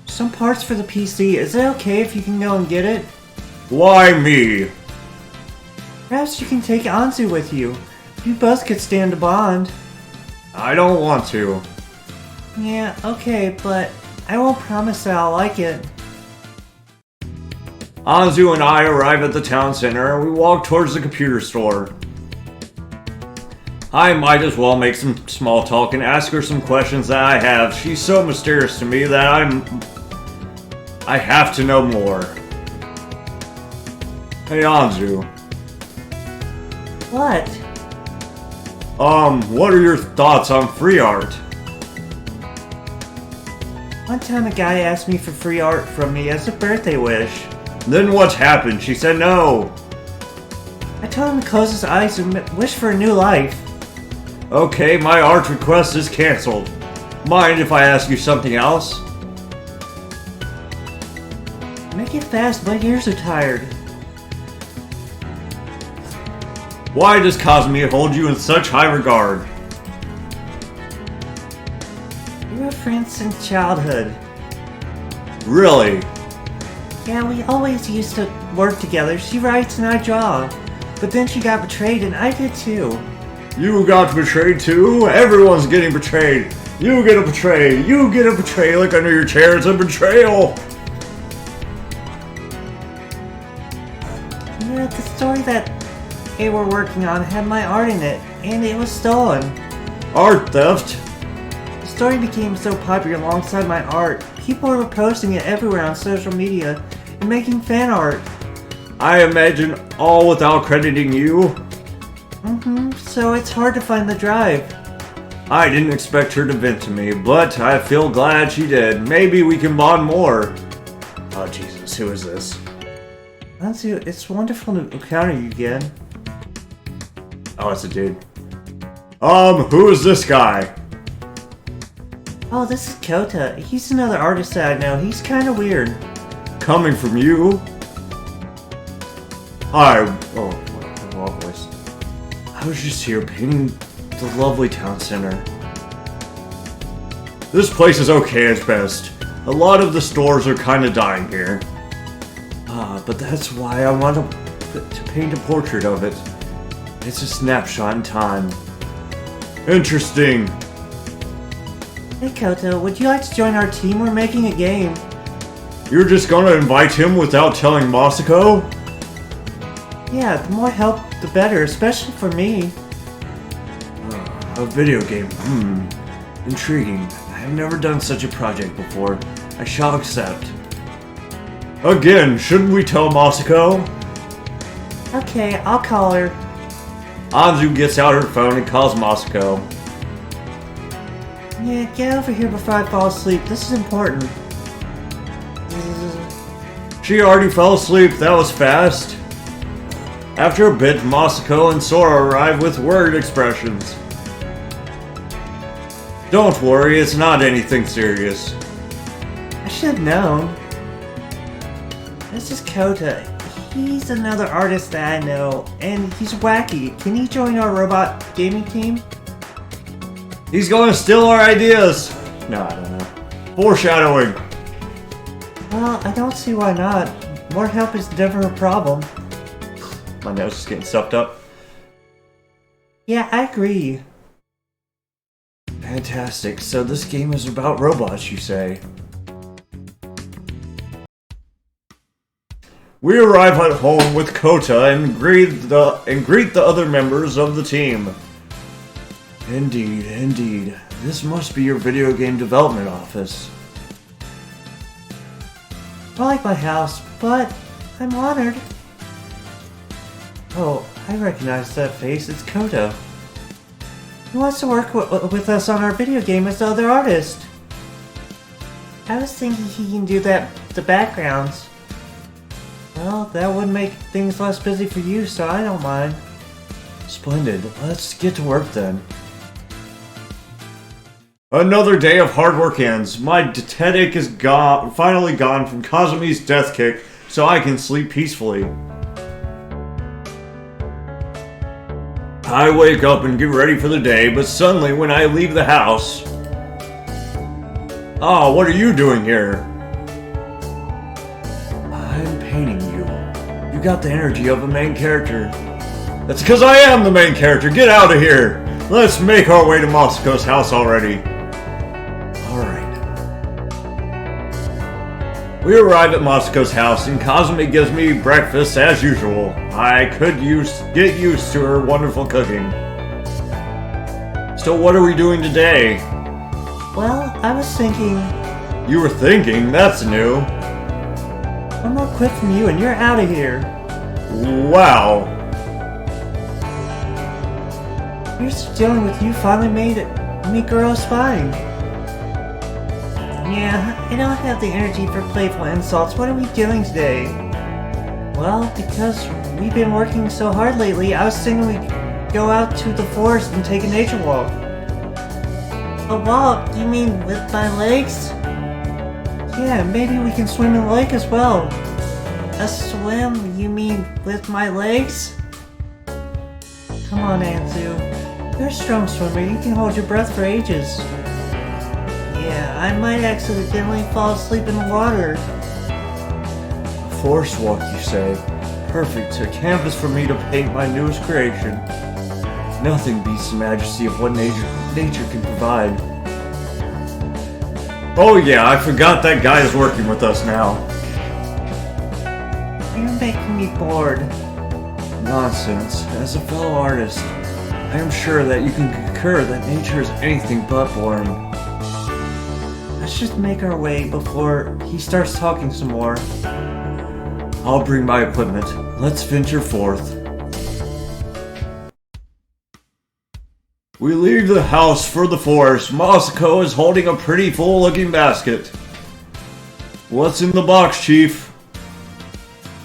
Some parts for the PC. Is it okay if you can go and get it? Why me? Perhaps you can take Anzu with you. You both could stand a bond. I don't want to. Yeah, okay, but I won't promise that I'll like it. Anzu and I arrive at the town center and we walk towards the computer store. I might as well make some small talk and ask her some questions that I have. She's so mysterious to me that I have to know more. Hey Anzu. What? What are your thoughts on free art? One time a guy asked me for free art from me as a birthday wish. Then what happened? She said no. I told him to close his eyes and wish for a new life. Okay, my art request is cancelled. Mind if I ask you something else? Make it fast, my ears are tired. Why does Kazumi hold you in such high regard? We were friends since childhood. Really? Yeah, we always used to work together. She writes and I draw. But then she got betrayed and I did too. You got betrayed too? Everyone's getting betrayed. You get a betray. You get a betray. Look under your chair. It's a betrayal. Yeah, the story that they were working on had my art in it, and it was stolen. Art theft? The story became so popular alongside my art. People were posting it everywhere on social media and making fan art. I imagine all without crediting you. So it's hard to find the drive. I didn't expect her to vent to me, but I feel glad she did. Maybe we can bond more. Oh Jesus, who is this? Anzu, it's wonderful to encounter you again. Oh, it's a dude. Who is this guy? Oh, this is Kota. He's another artist that I know. He's kinda weird. coming from you. Hi. Oh, what a long voice. I was just here painting the lovely town center. This place is okay at best. A lot of the stores are kinda dying here. But that's why I want to paint a portrait of it. It's a snapshot in time. Interesting. Hey Koto, would you like to join our team? We're making a game. You're just gonna invite him without telling Masako? Yeah, the more help, the better, especially for me. A video game, intriguing. I have never done such a project before. I shall accept. Again, shouldn't we tell Masako? Okay, I'll call her. Anzu gets out her phone and calls Masako. Yeah, get over here before I fall asleep. This is important. She already fell asleep, that was fast. After a bit, Masako and Sora arrive with word expressions. Don't worry, it's not anything serious. I should have known. This is Kota. He's another artist that I know, and he's wacky. Can he join our robot gaming team? He's gonna steal our ideas! No, I don't know. Foreshadowing! Well, I don't see why not. More help is never a problem. My nose is getting stuffed up. Yeah, I agree. Fantastic. So this game is about robots, you say? We arrive at home with Kota and greet the other members of the team. Indeed. This must be your video game development office. I like my house, but I'm honored. Oh, I recognize that face. It's Kota. He wants to work with us on our video game as the other artist. I was thinking he can do the backgrounds. Well, that would make things less busy for you, so I don't mind. Splendid. Let's get to work then. Another day of hard work ends. My headache is finally gone from Kazumi's death kick, so I can sleep peacefully. I wake up and get ready for the day, but suddenly when I leave the house... Oh, what are you doing here? I'm painting you. You got the energy of a main character. That's because I am the main character. Get out of here. Let's make our way to Masako's house already. Alright. We arrive at Masako's house and Kazumi gives me breakfast as usual. I could get used to her wonderful cooking. So what are we doing today? Well, I was thinking... You were thinking? That's new. One more quip from you and you're out of here. Wow. Here's to dealing with you finally made me grow a spine. Yeah, I don't have the energy for playful insults. What are we doing today? Well, because we've been working so hard lately, I was thinking we'd go out to the forest and take a nature walk. A walk? You mean with my legs? Yeah, maybe we can swim in the lake as well. A swim? You mean with my legs? Come on, Anzu. You're a strong swimmer. You can hold your breath for ages. Yeah, I might accidentally fall asleep in the water. A forest walk, you say? Perfect. A canvas for me to paint my newest creation. Nothing beats the majesty of what nature can provide. Oh yeah, I forgot that guy is working with us now. You're making me bored. Nonsense. As a fellow artist, I am sure that you can concur that nature is anything but boring. Let's just make our way before he starts talking some more. I'll bring my equipment. Let's venture forth. We leave the house for the forest. Masako is holding a pretty full-looking basket. What's in the box, Chief?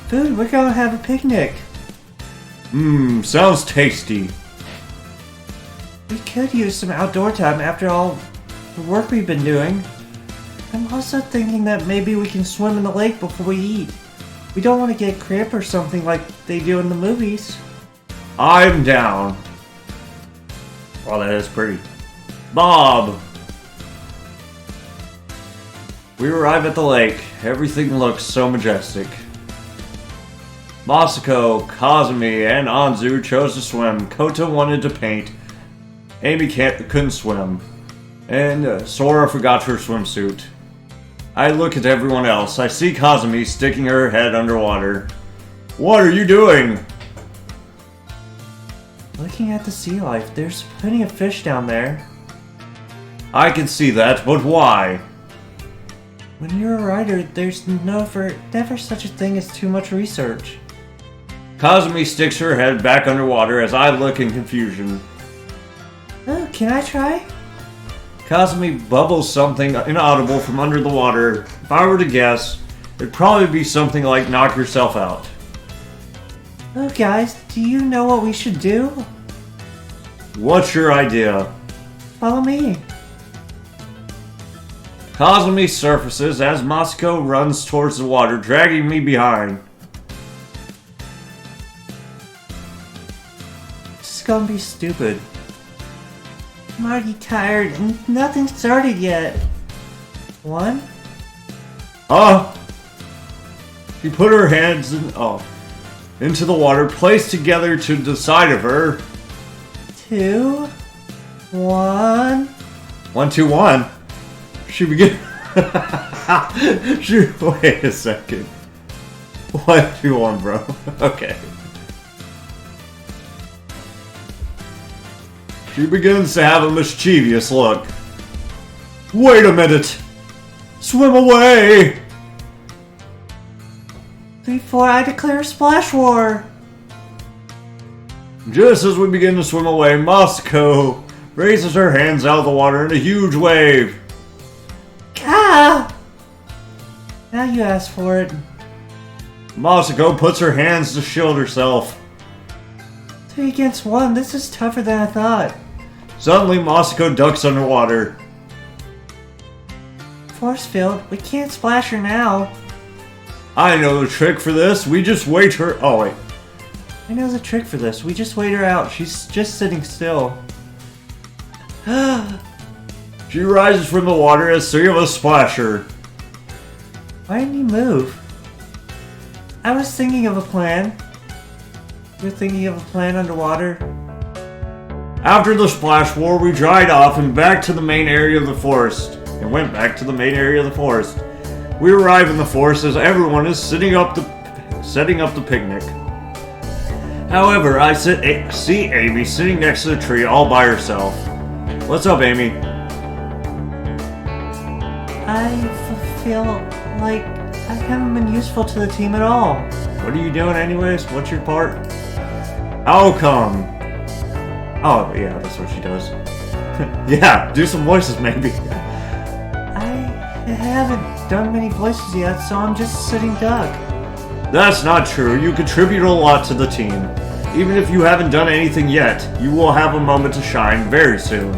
Food, we're gonna have a picnic. Sounds tasty. We could use some outdoor time after all the work we've been doing. I'm also thinking that maybe we can swim in the lake before we eat. We don't want to get cramp or something like they do in the movies. I'm down. Well, that is pretty. Bob! We arrive at the lake. Everything looks so majestic. Masako, Kazumi, and Anzu chose to swim. Kota wanted to paint. Amy couldn't swim. And Sora forgot her swimsuit. I look at everyone else. I see Kazumi sticking her head underwater. What are you doing? Looking at the sea life, there's plenty of fish down there. I can see that, but why? When you're a writer, there's never such a thing as too much research. Kazumi sticks her head back underwater as I look in confusion. Oh, can I try? Kazumi bubbles something inaudible from under the water. If I were to guess, it'd probably be something like knock yourself out. Oh, guys, do you know what we should do? What's your idea? Follow me. Kazumi surfaces as Masako runs towards the water, dragging me behind. This is gonna be stupid. I'm already tired and nothing started yet. One, She put her hands into the water, placed together to the side of her. 2, 1. 1, 2, 1. She began. Wait a second. 1, 2, 1, bro. Okay. She begins to have a mischievous look. Wait a minute! Swim away! 3, 4, I declare a splash war! Just as we begin to swim away, Masako raises her hands out of the water in a huge wave. Ah! Now you asked for it. Masako puts her hands to shield herself. 3 against 1, this is tougher than I thought. Suddenly, Masako ducks underwater. Force field, we can't splash her now. I know the trick for this. We just wait her. Oh, wait. I know the trick for this, we just wait her out. She's just sitting still. She rises from the water as 3 of us splash her. Why didn't you move? I was thinking of a plan. You're thinking of a plan underwater? After the splash war, we dried off and back to the main area of the forest. And went back to the main area of the forest. We arrive in the forest as everyone is setting up the picnic. However, I see Amy sitting next to the tree all by herself. What's up, Amy? I feel like I haven't been useful to the team at all. What are you doing anyways? What's your part? How come? Oh, yeah, that's what she does. Yeah, do some voices, maybe. I haven't done many voices yet, so I'm just sitting duck. That's not true. You contribute a lot to the team. Even if you haven't done anything yet, you will have a moment to shine very soon.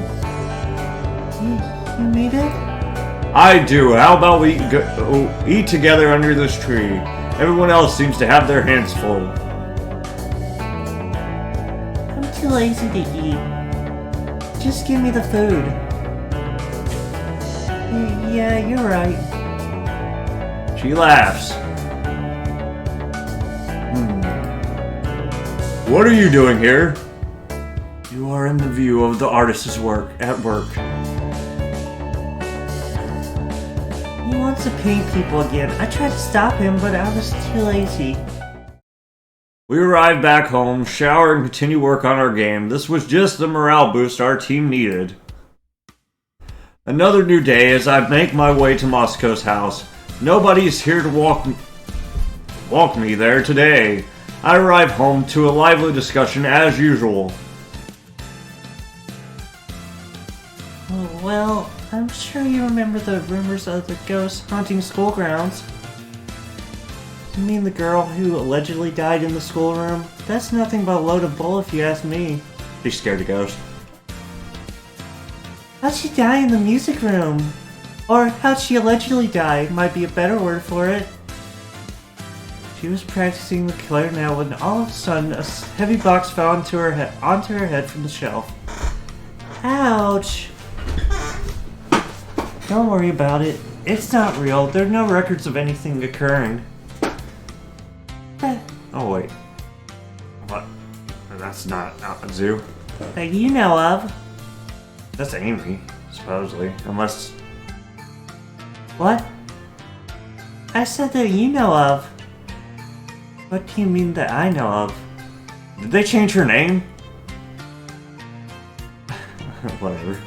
You made it? I do. How about we eat together under this tree? Everyone else seems to have their hands full. I'm too lazy to eat. Just give me the food. Yeah, you're right. She laughs. What are you doing here? You are in the view of the artist's work at work. He wants to paint people again. I tried to stop him, but I was too lazy. We arrive back home, shower, and continue work on our game. This was just the morale boost our team needed. Another new day as I make my way to Masako's house. Nobody's here to walk me there today. I arrive home to a lively discussion as usual. Well, I'm sure you remember the rumors of the ghost haunting school grounds. You mean the girl who allegedly died in the schoolroom? That's nothing but a load of bull if you ask me. She's scared of ghosts. How'd she die in the music room? Or how'd she allegedly die might be a better word for it. She was practicing the clarinet when all of a sudden a heavy box fell onto her head from the shelf. Ouch! Don't worry about it. It's not real. There are no records of anything occurring. Oh wait. What? That's not Anzu. That you know of. That's Amy, supposedly. Unless... What? I said that you know of. What do you mean that I know of? Did they change her name? Whatever.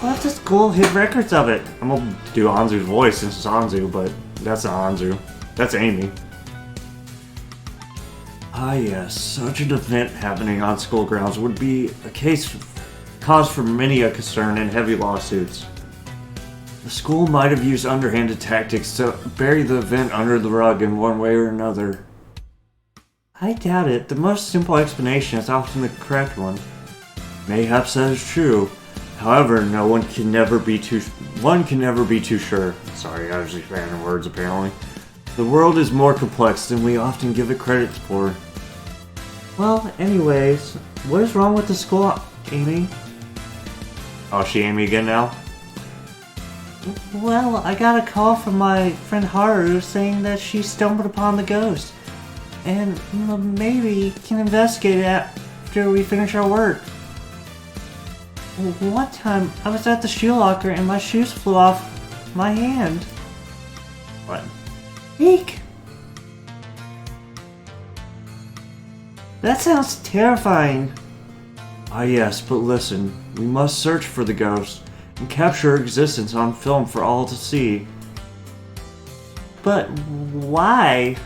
Well, the school hid records of it. I'm gonna do Anzu's voice since it's Anzu, but that's not Anzu. That's Amy. Ah yes, such an event happening on school grounds would be cause for many a concern and heavy lawsuits. The school might have used underhanded tactics to bury the event under the rug in one way or another. I doubt it. The most simple explanation is often the correct one. Mayhaps that is true. However, one can never be too sure. Sorry, I was expanding words apparently. The world is more complex than we often give it credit for. Well, anyways, what is wrong with the school, Amy? Oh, she Amy again now? Well, I got a call from my friend Haru saying that she stumbled upon the ghost. And maybe can investigate it after we finish our work. One time, I was at the shoe locker and my shoes flew off my hand. What? Eek! That sounds terrifying. Ah yes, but listen, we must search for the ghost and capture her existence on film for all to see. But why?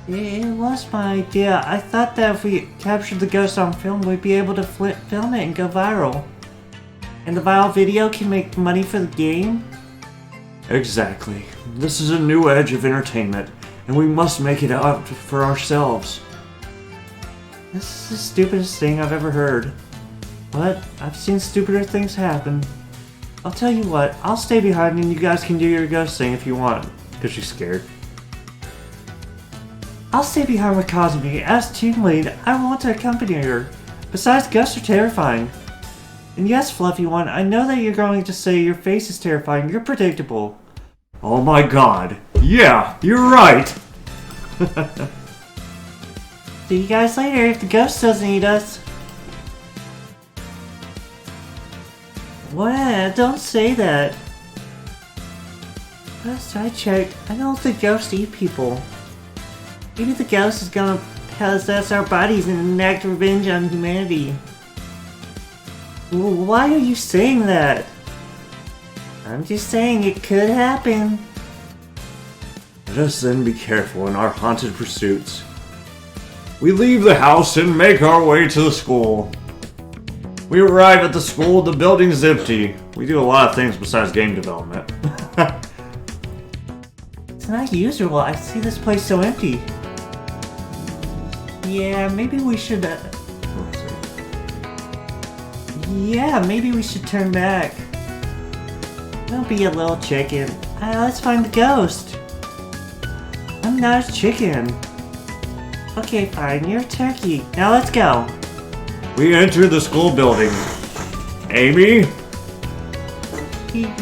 It was my idea. I thought that if we captured the ghost on film, we'd be able to film it and go viral. And the viral video can make money for the game? Exactly. This is a new edge of entertainment, and we must make it out for ourselves. This is the stupidest thing I've ever heard. But I've seen stupider things happen. I'll tell you what, I'll stay behind and you guys can do your ghost thing if you want. Because she's scared. I'll stay behind with Kazumi. As team lead, I want to accompany her. Besides, ghosts are terrifying. And yes, Fluffy One, I know that you're going to say your face is terrifying. You're predictable. Oh my god. Yeah, you're right. See you guys later if the ghost doesn't eat us. What? Don't say that. Last I checked, I don't think ghosts eat people. Maybe the ghost is gonna possess our bodies and enact revenge on humanity. Why are you saying that? I'm just saying it could happen. Let us then be careful in our haunted pursuits. We leave the house and make our way to the school. We arrive at the school, the building is empty. We do a lot of things besides game development. It's not usual, I see this place so empty. Yeah, maybe we should maybe we should turn back. Don't be a little chicken. Let's find the ghost. I'm not a chicken. Okay, fine, you're a turkey. Now let's go. We enter the school building. Amy?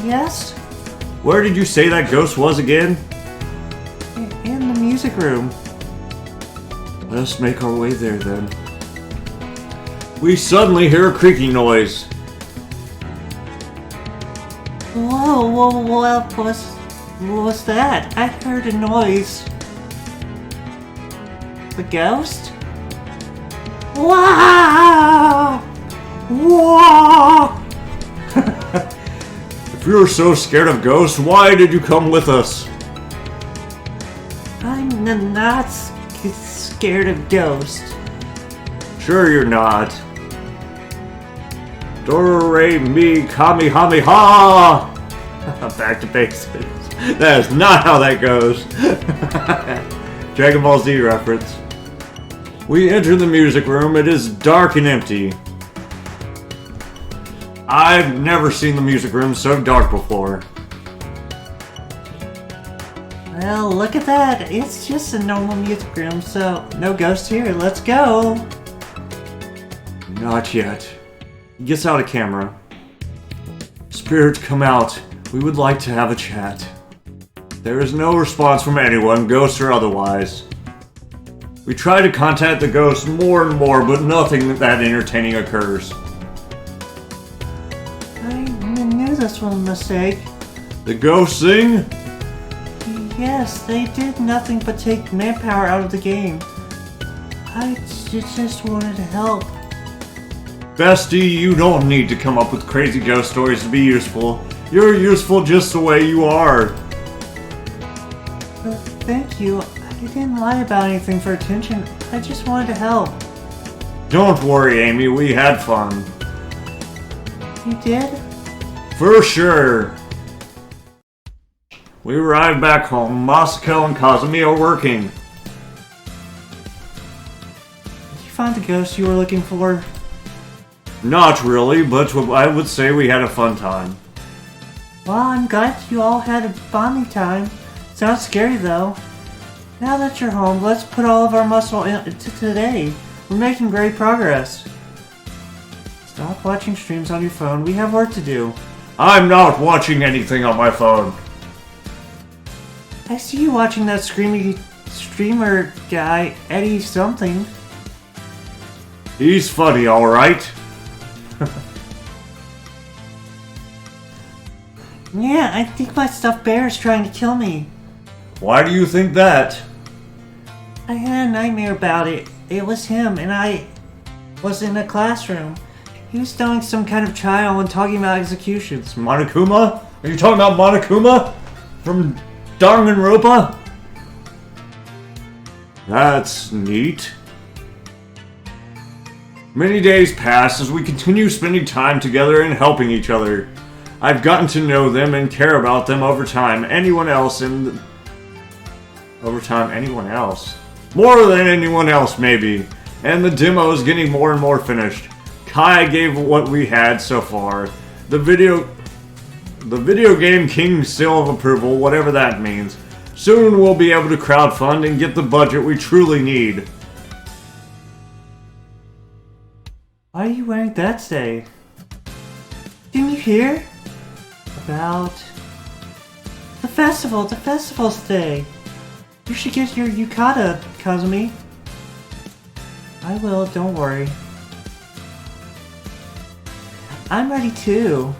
Yes? Where did you say that ghost was again? In the music room. Let us make our way there then. We suddenly hear a creaking noise. Whoa, what was that? I heard a noise. The ghost? Wow! Whoa! If you were so scared of ghosts, why did you come with us? I'm not scared of ghosts. Sure you're not. Do-re-mi Kamehameha! Back to basics. That is not how that goes. Dragon Ball Z reference. We enter the music room. It is dark and empty. I've never seen the music room so dark before. Well, look at that. It's just a normal music room, so no ghosts here. Let's go. Not yet. He gets out of camera. Spirit, come out. We would like to have a chat. There is no response from anyone, ghost or otherwise. We try to contact the ghost more and more, but nothing that entertaining occurs. I knew this was a mistake. The ghosts sing? Yes, they did nothing but take manpower out of the game. I just wanted to help. Bestie, you don't need to come up with crazy ghost stories to be useful. You're useful just the way you are. Thank you. I didn't lie about anything for attention. I just wanted to help. Don't worry, Amy, we had fun. You did? For sure. We arrived back home. Masako and Kazumi are working. Did you find the ghost you were looking for? Not really, but I would say we had a fun time. Well, I'm glad you all had a bonding time. Sounds scary though. Now that you're home, let's put all of our muscle into today. We're making great progress. Stop watching streams on your phone. We have work to do. I'm not watching anything on my phone. I see you watching that screamy streamer guy, Eddie something. He's funny, alright? Yeah, I think my stuffed bear is trying to kill me. Why do you think that? I had a nightmare about it. It was him, and I was in a classroom. He was telling some kind of child and talking about executions. Monokuma? Are you talking about Monokuma? From Danganronpa? That's neat. Many days pass as we continue spending time together and helping each other. I've gotten to know them and care about them over time. Anyone else? More than anyone else, maybe. And the demo is getting more and more finished. Kai gave what we had so far. The video game king seal of approval, whatever that means. Soon we'll be able to crowdfund and get the budget we truly need. Why are you wearing that today? Didn't you hear? About the festival's today. You should get your yukata, Kazumi. I will, don't worry. I'm ready too.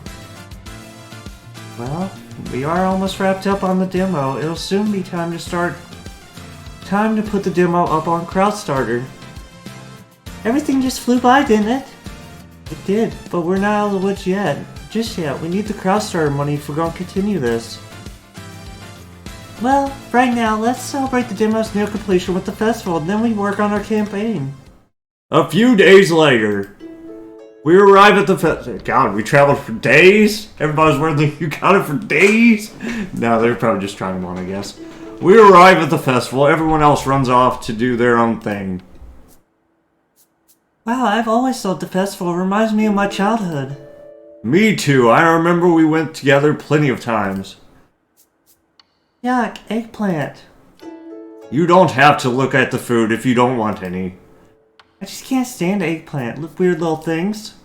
Well, we are almost wrapped up on the demo. It'll soon be time to put the demo up on Crowdstarter. Everything just flew by, didn't it? It did, but we're not out of the woods yet. Just yet. We need the Crowdstarter money if we're going to continue this. Well, right now, let's celebrate the demo's near completion with the festival, and then we work on our campaign. A few days later, we arrive at the festival. God, we traveled for days? Everybody's wearing the yukata for days? No, they're probably just trying them on, I guess. We arrive at the festival. Everyone else runs off to do their own thing. Wow, I've always thought the festival reminds me of my childhood. Me too. I remember we went together plenty of times. Yuck, eggplant. You don't have to look at the food if you don't want any. I just can't stand eggplant. Look, weird little things.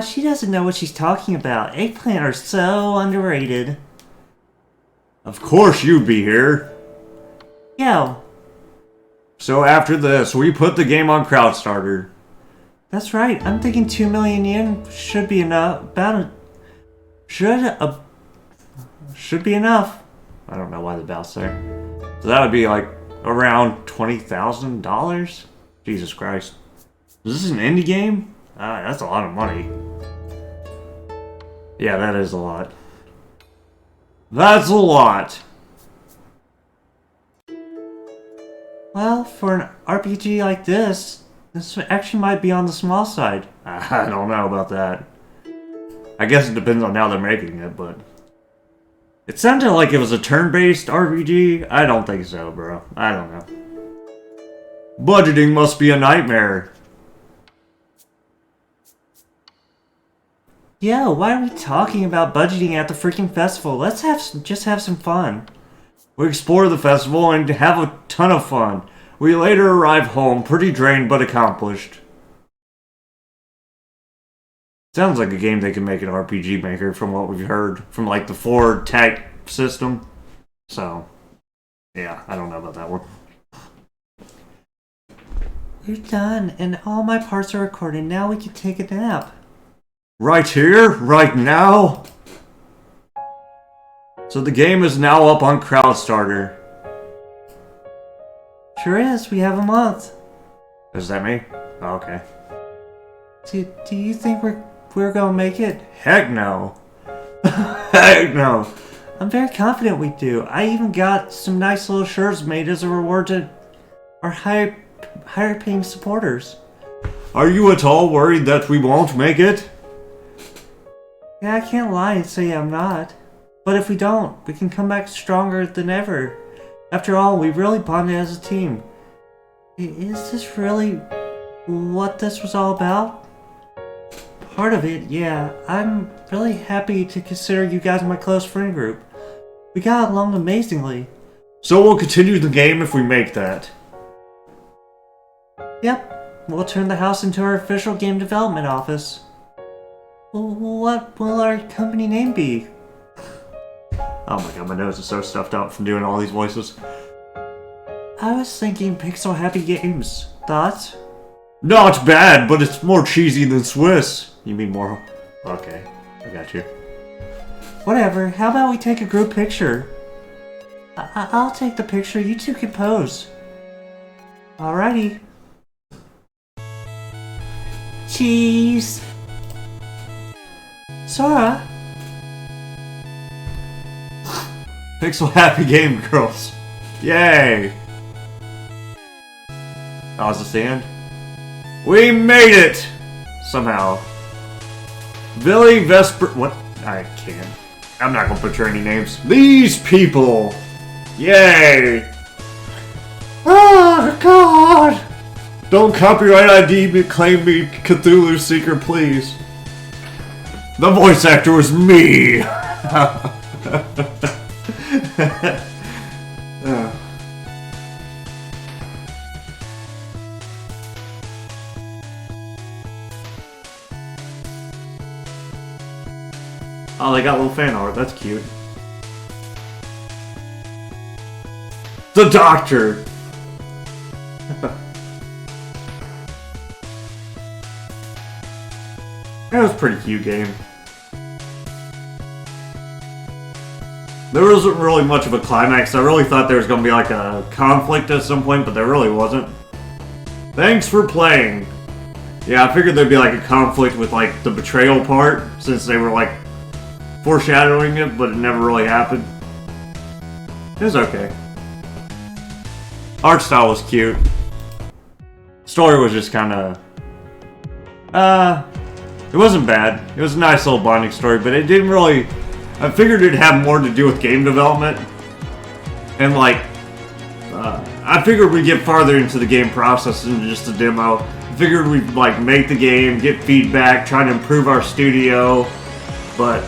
She doesn't know what she's talking about. Eggplant are so underrated. Of course you'd be here. Yo. So after this, we put the game on Crowdstarter. That's right. I'm thinking 2 million yen should be enough. Should be enough. I don't know why the bell's there. So that would be like around $20,000? Jesus Christ. Is this an indie game? That's a lot of money. Yeah, that is a lot. That's a lot. Well, for an RPG like this actually might be on the small side. I don't know about that. I guess it depends on how they're making it, but... It sounded like it was a turn-based RPG. I don't think so, bro. I don't know. Budgeting must be a nightmare. Yeah, why are we talking about budgeting at the freaking festival? Let's just have some fun. We explore the festival and have a ton of fun. We later arrive home, pretty drained but accomplished. Sounds like a game they can make an RPG Maker from what we've heard. From like the Ford tag system. So, yeah, I don't know about that one. We're done, and all my parts are recorded. Now we can take a nap. Right here? Right now? So the game is now up on Crowdstarter. Sure is, we have a month. Is that me? Oh, okay. Do you think we're gonna make it? Heck no. Heck no. I'm very confident we do. I even got some nice little shirts made as a reward to our higher paying supporters. Are you at all worried that we won't make it? Yeah, I can't lie and say I'm not. But if we don't, we can come back stronger than ever. After all, we really bonded as a team. Is this really what this was all about? Part of it, yeah. I'm really happy to consider you guys my close friend group. We got along amazingly. So we'll continue the game if we make that. Yep, we'll turn the house into our official game development office. What will our company name be? Oh my god, my nose is so stuffed out from doing all these voices. I was thinking Pixel Happy Games. Thoughts? Not bad, but it's more cheesy than Swiss. You mean more? Okay, I got you. Whatever, how about we take a group picture? I'll take the picture, you two can pose. Alrighty. Cheese! Sora? Pixel Happy Game Girls. Yay! How's this the end? We made it! Somehow. Billy Vesper... What? I can't. I'm not gonna butcher any names. These people! Yay! Oh, God! Don't copyright ID me, claim me Cthulhu Seeker, please. The voice actor was me! Oh, they got little fan art. That's cute. The Doctor! That was a pretty cute game. There wasn't really much of a climax. I really thought there was going to be like a conflict at some point, but there really wasn't. Thanks for playing. Yeah, I figured there'd be like a conflict with like the betrayal part, since they were like foreshadowing it, but it never really happened. It was okay. Art style was cute. Story was just kind of... it wasn't bad. It was a nice little bonding story, but it didn't really... I figured it'd have more to do with game development. And like... I figured we'd get farther into the game process than just a demo. I figured we'd like make the game, get feedback, try to improve our studio. But...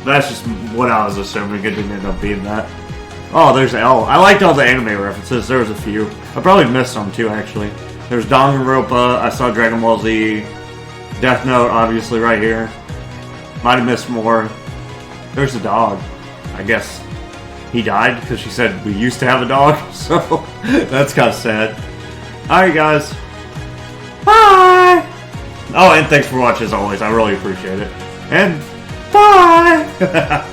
that's just what I was assuming. It didn't end up being that. Oh, there's L. I liked all the anime references. There was a few. I probably missed some too, actually. There's Danganronpa. I saw Dragon Ball Z. Death Note, obviously, right here. Might have missed more. There's the dog. I guess he died because she said we used to have a dog. So that's kind of sad. Alright, guys. Bye! Oh, and thanks for watching as always. I really appreciate it. And bye!